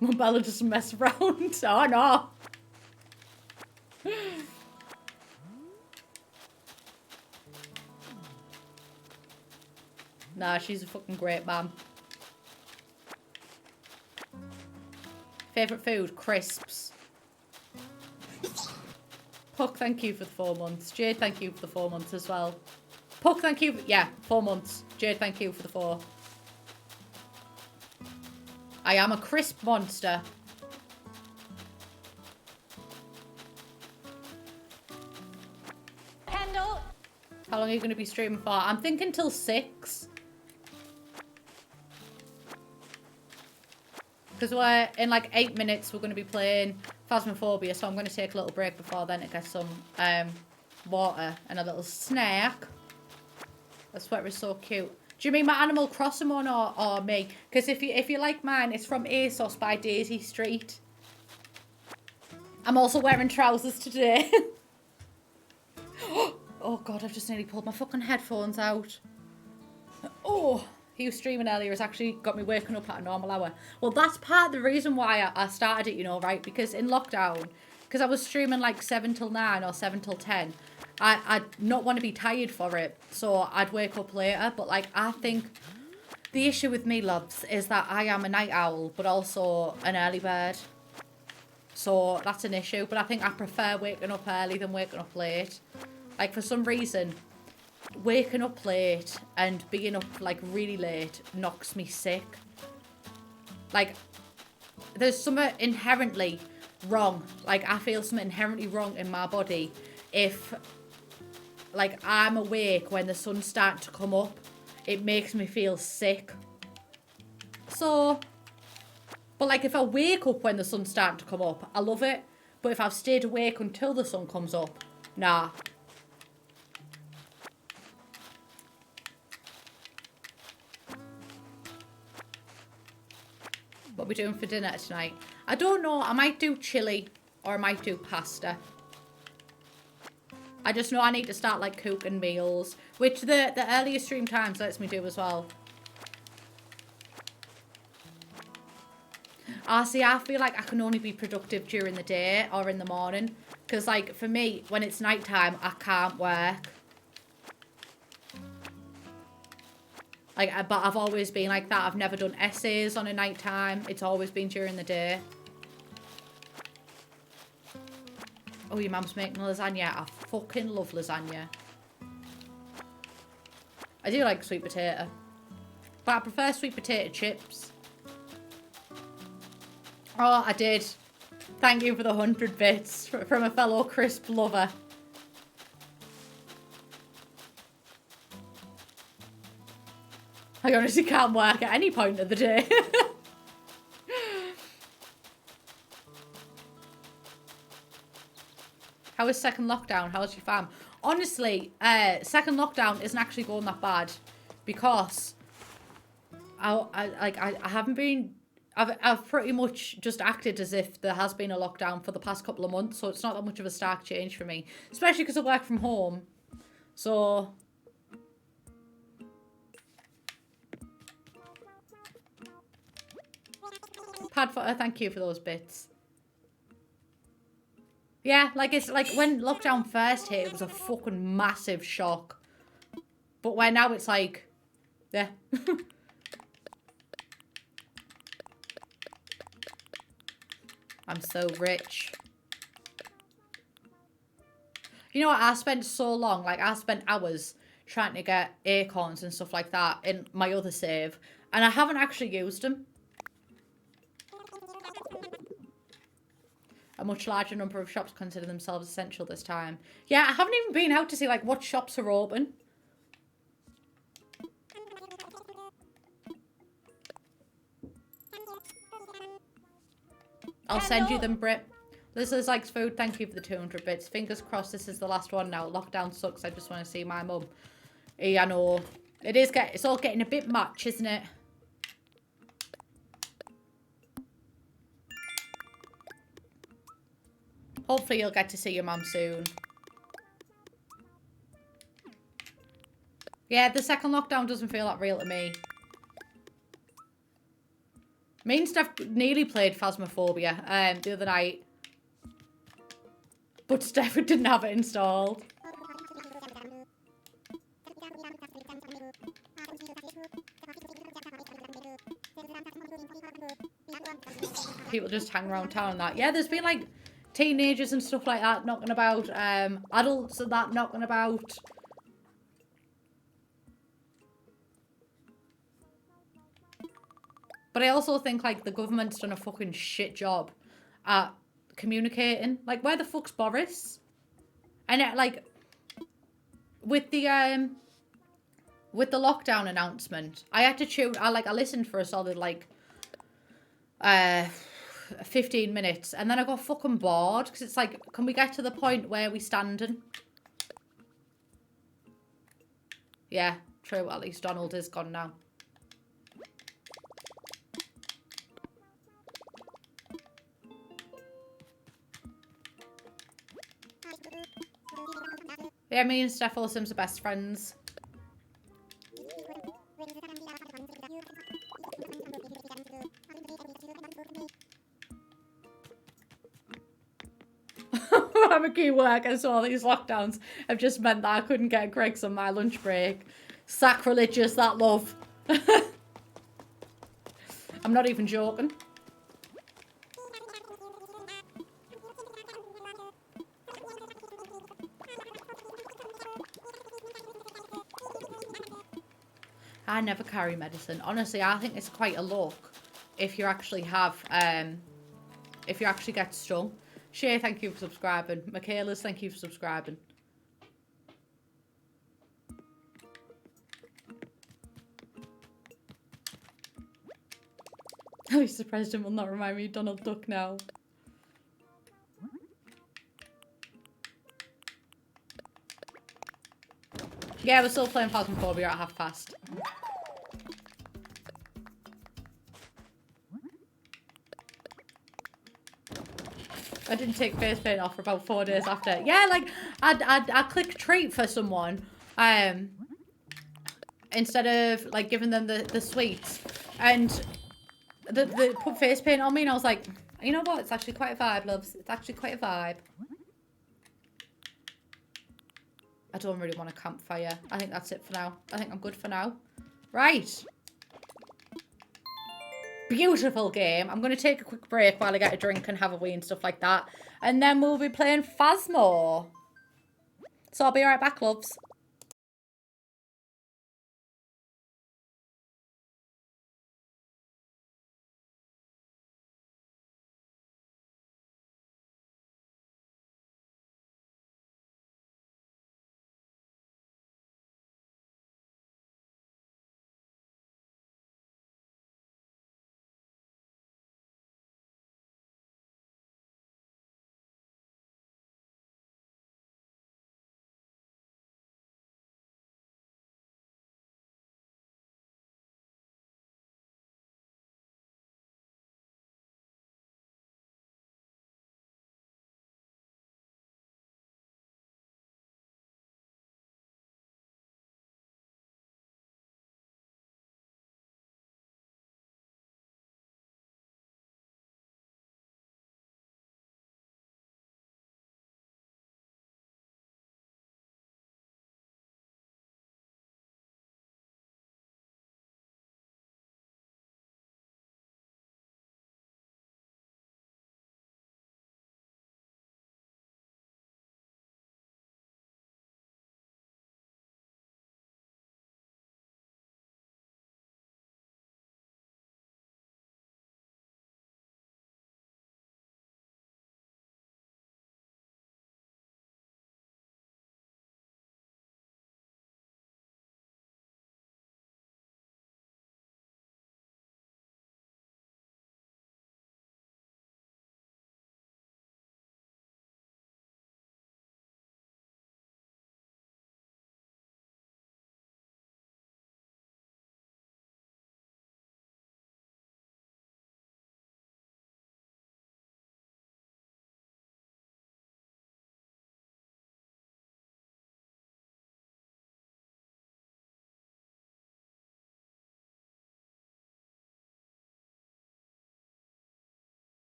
Bella doesn't mess around. Oh no. Nah, she's a fucking great mum. Favourite food? Crisps. Puck, thank you for the 4 months. Jade, thank you for the 4 months as well. Puck, thank you. Yeah, 4 months. Jade, thank you for the 4. I am a crisp monster. Kendall. How long are you going to be streaming for? I'm thinking till 6. Because we're in like 8 minutes, we're going to be playing Phasmophobia, so I'm going to take a little break before then to get some water and a little snack. That sweater is so cute. Do you mean my Animal Crossing one or me? Because if you like mine, it's from ASOS by Daisy Street. I'm also wearing trousers today. Oh god, I've just nearly pulled my fucking headphones out. Oh, he was streaming earlier. Has actually got me waking up at a normal hour. Well, that's part of the reason why I started it, you know, right? Because in lockdown, because I was streaming like 7 till 9 or 7 till 10, I'd not want to be tired for it. So I'd wake up later. But like, I think the issue with me, loves, is that I am a night owl, but also an early bird. So that's an issue. But I think I prefer waking up early than waking up late. Like, for some reason, waking up late and being up like really late knocks me sick. Like, there's something inherently wrong. Like, I feel something inherently wrong in my body if like I'm awake when the sun's starting to come up. It makes me feel sick. So, but like, if I wake up when the sun's starting to come up, I love it. But if I've stayed awake until the sun comes up, nah. What are we doing for dinner tonight? I don't know. I might do chili or I might do pasta. I just know I need to start like cooking meals, which the earlier stream times lets me do as well. See, I feel like I can only be productive during the day or in the morning. Because like for me, when it's nighttime, I can't work. Like, but I've always been like that. I've never done essays on a night time. It's always been during the day. Oh, your mum's making lasagna. I fucking love lasagna. I do like sweet potato. But I prefer sweet potato chips. Oh, I did. Thank you for the 100 bits from a fellow crisp lover. I honestly can't work at any point of the day. How is second lockdown? How's your fam? Honestly, second lockdown isn't actually going that bad because I haven't been. I've pretty much just acted as if there has been a lockdown for the past couple of months, so it's not that much of a stark change for me, especially because I work from home. So. Padfotter, thank you for those bits. Yeah, like it's like when lockdown first hit, it was a fucking massive shock. But where now it's like, yeah. I'm so rich. You know what? I spent so long, like I spent hours trying to get acorns and stuff like that in my other save. And I haven't actually used them. A much larger number of shops consider themselves essential this time. Yeah, I haven't even been out to see like what shops are open. I'll send you them, Brit. Liz likes food. Thank you for the 200 bits. Fingers crossed this is the last one now. Lockdown sucks. I just want to see my mum. Yeah, I know. It's all getting a bit much, isn't it? Hopefully you'll get to see your mum soon. Yeah, the second lockdown doesn't feel that real to me. Me and Steph nearly played Phasmophobia the other night. But Steph didn't have it installed. People just hang around town and that. Yeah, there's been like teenagers and stuff like that knocking about. Adults and that knocking about. But I also think like the government's done a fucking shit job at communicating. Like, where the fuck's Boris? And like with the lockdown announcement, I had to tune. I listened for a solid like 15 minutes, and then I got fucking bored because it's like, can we get to the point where we standing? Yeah, true. At least Donald is gone now. Yeah, me and Steph Olsen's are best friends. I'm a key worker, so all these lockdowns have just meant that I couldn't get Greg's on my lunch break. Sacrilegious, that love. I'm not even joking. I never carry medicine. Honestly, I think it's quite a luck if you actually have, if you actually get stung. Shay, thank you for subscribing. Michaela's, thank you for subscribing. At least the president will not remind me of Donald Duck now. Yeah, we're still playing Phasmophobia at past. I didn't take face paint off for about 4 days after. Yeah, like I click treat for someone, instead of like giving them the sweets, and they put face paint on me, and I was like, you know what? It's actually quite a vibe, loves. It's actually quite a vibe. I don't really want a campfire. I think that's it for now. I think I'm good for now. Right. Beautiful game. I'm going to take a quick break while I get a drink and have a wee and stuff like that. And then we'll be playing Phasmo. So I'll be right back, loves.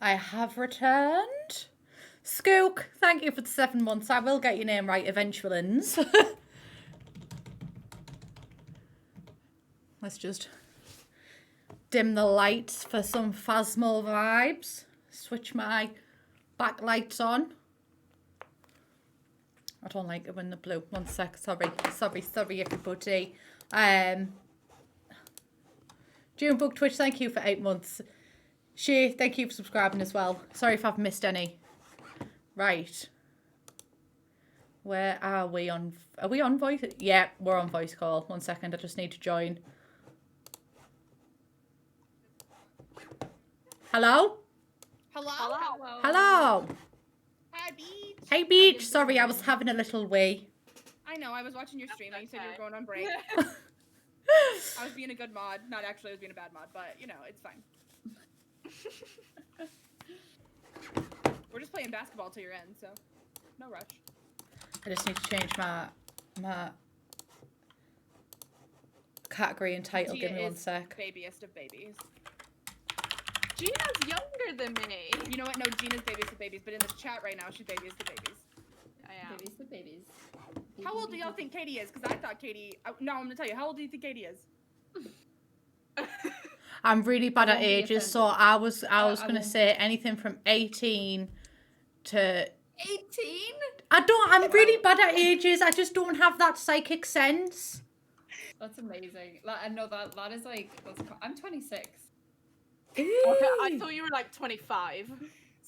I have returned. Skook, thank you for the 7 months. I will get your name right eventually. Let's just dim the lights for some Phasmal vibes. Switch my backlights on. I don't like it when the blue. 1 sec. Sorry, everybody. Junebug Twitch, thank you for 8 months. Shay, thank you for subscribing as well. Sorry if I've missed any. Right. Where are we on? Are we on voice? Yeah, we're on voice call. 1 second, I just need to join. Hello? Hello? Hello? Hi, Beach. Hey, Beach. Sorry, I was having a little wee. I know, I was watching your stream and you said you were going on break. I was being a good mod. Not actually, I was being a bad mod, but, you know, it's fine. We're just playing basketball till your end, so no rush. I just need to change my category and title. Gia Give me 1 is sec. Babiest of babies. Gina's younger than me. You know what? No, Gina's babiest of babies, but in the chat right now, she's babiest of babies. I am. Babies the babies. How old do y'all think Katie is? Because I thought Katie... no, I'm gonna tell you. How old do you think Katie is? I'm really bad I at won't be ages, so I was I gonna won't. say anything from 18 to 18? I'm really bad at ages. I just don't have that psychic sense. That's amazing. I know that is like, I'm 26. Okay, I thought you were like 25.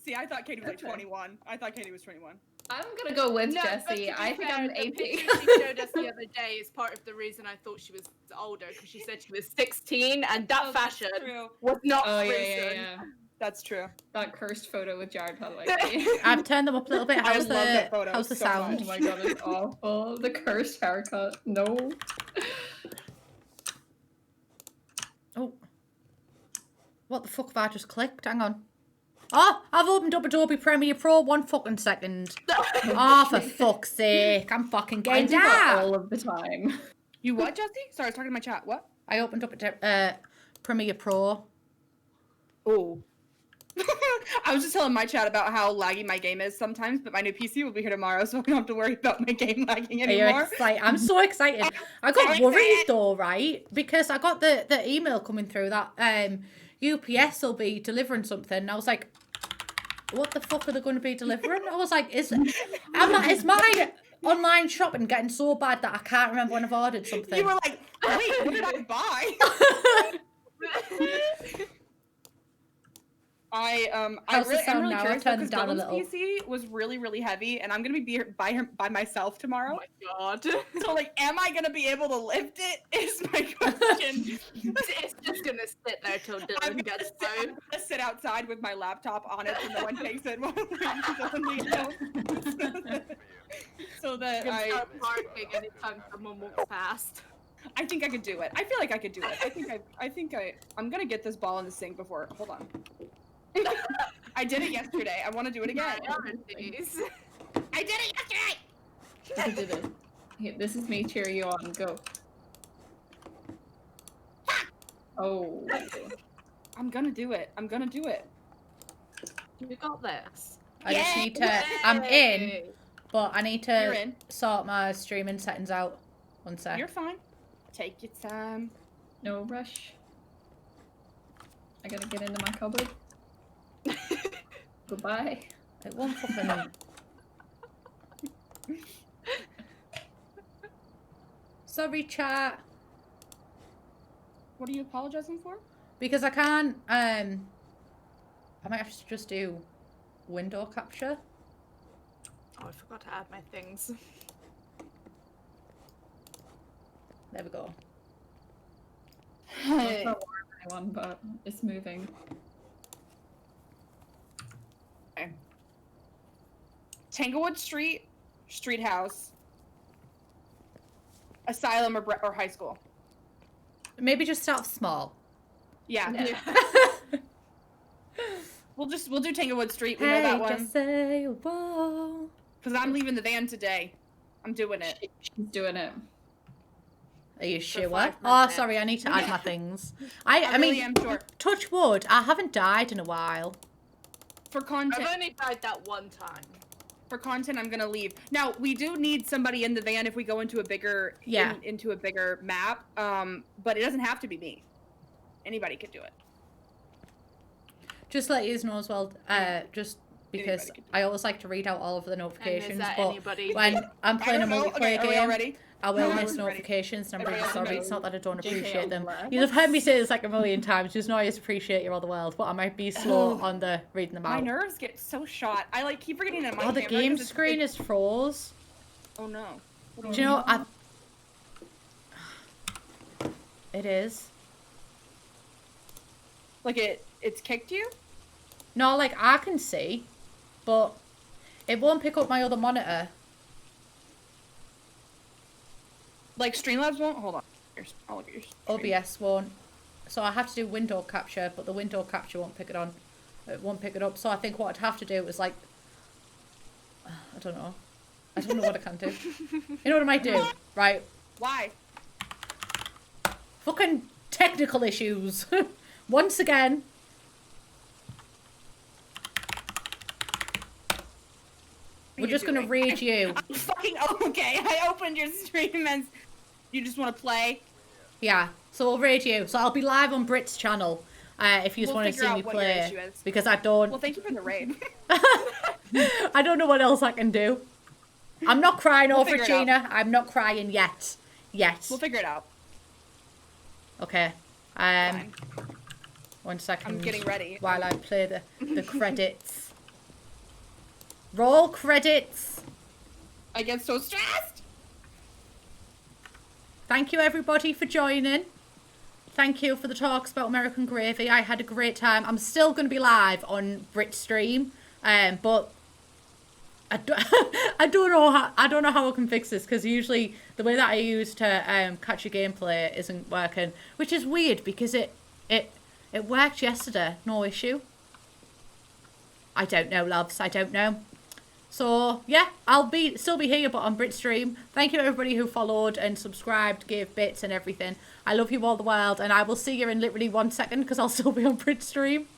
See, I thought Katie was like Okay. 21. I thought Katie was 21. I'm gonna go with No, but Jesse. to be I think fair, I'm the 18. picture she showed us the other day is part of the reason I thought she was older, because she said she was 16, and that fashion True. was not Oh recent. yeah. That's true. That cursed photo with Jared Padalecki. I've turned them up a little bit. I How's love that the photo how's the so sound? Oh my god, it's awful. The cursed haircut. No. Oh, what the fuck have I just clicked? Hang on. Oh, I've opened up Adobe Premiere Pro. 1 fucking second. Oh, for fuck's sake! I'm fucking I getting do that down. all of the time. You what, Jesse? Sorry, I was talking to my chat. What? I opened up Premiere Pro. Oh. I was just telling my chat about how laggy my game is sometimes, but my new PC will be here tomorrow, so I don't have to worry about my game lagging Are you anymore. excited? I'm so excited. I got so worried excited. though, right? Because I got the email coming through that UPS will be delivering something. And I was like, what the fuck are they going to be delivering? I was like, is my online shopping getting so bad that I can't remember when I've ordered something? You were like, wait, what did I buy? I'm How's the sound really now? curious I've turned because it down a Dylan's little. PC was really heavy, and I'm gonna be by myself Oh tomorrow. my god. So like, am I gonna be able to lift it? Is my question. It's just gonna sit there till I'm Dylan gets I'm home. gonna sit outside with my laptop on it, and no one takes it while Dylan leaves home. So that You can start barking anytime someone walks past. I think I could do it. I feel like I could do it. I'm gonna get this ball in the sink before. Hold on. I did it yesterday. I want to do it again. Priorities. I did it yesterday. You can do this. Hey, this is me cheering you on. Go. Oh. I'm gonna do it. I'm gonna do it. You got this. I just Yay! need to. I'm in, Yay. but I need You're to in. sort my streaming settings out. 1 sec. You're fine. Take your time. No rush. I gotta get into my cupboard. Goodbye. It won't fucking. Sorry, chat. What are you apologizing for? Because I can't. I might have to just do window capture. Oh, I forgot to add my things. There we go. It's not warm anyone, but it's moving. Tanglewood Street, Street House, Asylum, or high school. Maybe just start small. Yeah. Yeah. We'll do Tanglewood Street. We know Hey, that one. just say whoa. Because I'm leaving the van today. I'm doing it. She's doing it. Are you sure? 5 Oh, minutes. sorry. I need to add my things. I I really mean, am sure. touch wood. I haven't died in a while. For content. I've only died that one time. For content, I'm gonna leave. Now we do need somebody in the van if we go into a bigger into a bigger map. But it doesn't have to be me. Anybody could do it. Just let you know as well. Just because I always like to read out all of the notifications, but when I'm playing a multiplayer game, I will miss notifications, and I'm really sorry. It's not that I don't appreciate them. You've heard me say this like a million times. Just know I just appreciate you all the world, but I might be slow on the reading them out. My nerves get so shot. I like keep forgetting that my the game screen is froze. Oh no. Do you know? It is. Like it's kicked you? No, like I can see, but it won't pick up my other monitor. Like Streamlabs won't? Hold on. I'll look at your screen. OBS won't. So I have to do window capture, but the window capture won't pick it on. It won't pick it up. So I think what I'd have to do is like, I don't know. I don't know what I can do. You know what I might do? Right. Why? Fucking technical issues. Once again. We're just going to raid you. I'm fucking okay. I opened your stream and you just want to play. Yeah. So we'll raid you. So I'll be live on Brit's channel if you just want to see me play. Because I don't. Well, thank you for the raid. I don't know what else I can do. I'm not crying over it, Gina. I'm not crying yet. Yet. We'll figure it out. Okay. Fine. 1 second. I'm getting ready. While I play the credits. Roll credits. I get so stressed. Thank you everybody for joining. Thank you for the talks about American Gravy. I had a great time. I'm still going to be live on Brit stream, but I don't know how I can fix this because usually the way that I use to catch a gameplay isn't working, which is weird because it worked yesterday, no issue. I don't know, loves. I don't know. So yeah, I'll still be here, but on Brit stream. Thank you everybody who followed and subscribed, gave bits and everything. I love you all the world, and I will see you in literally 1 second because I'll still be on Brit stream.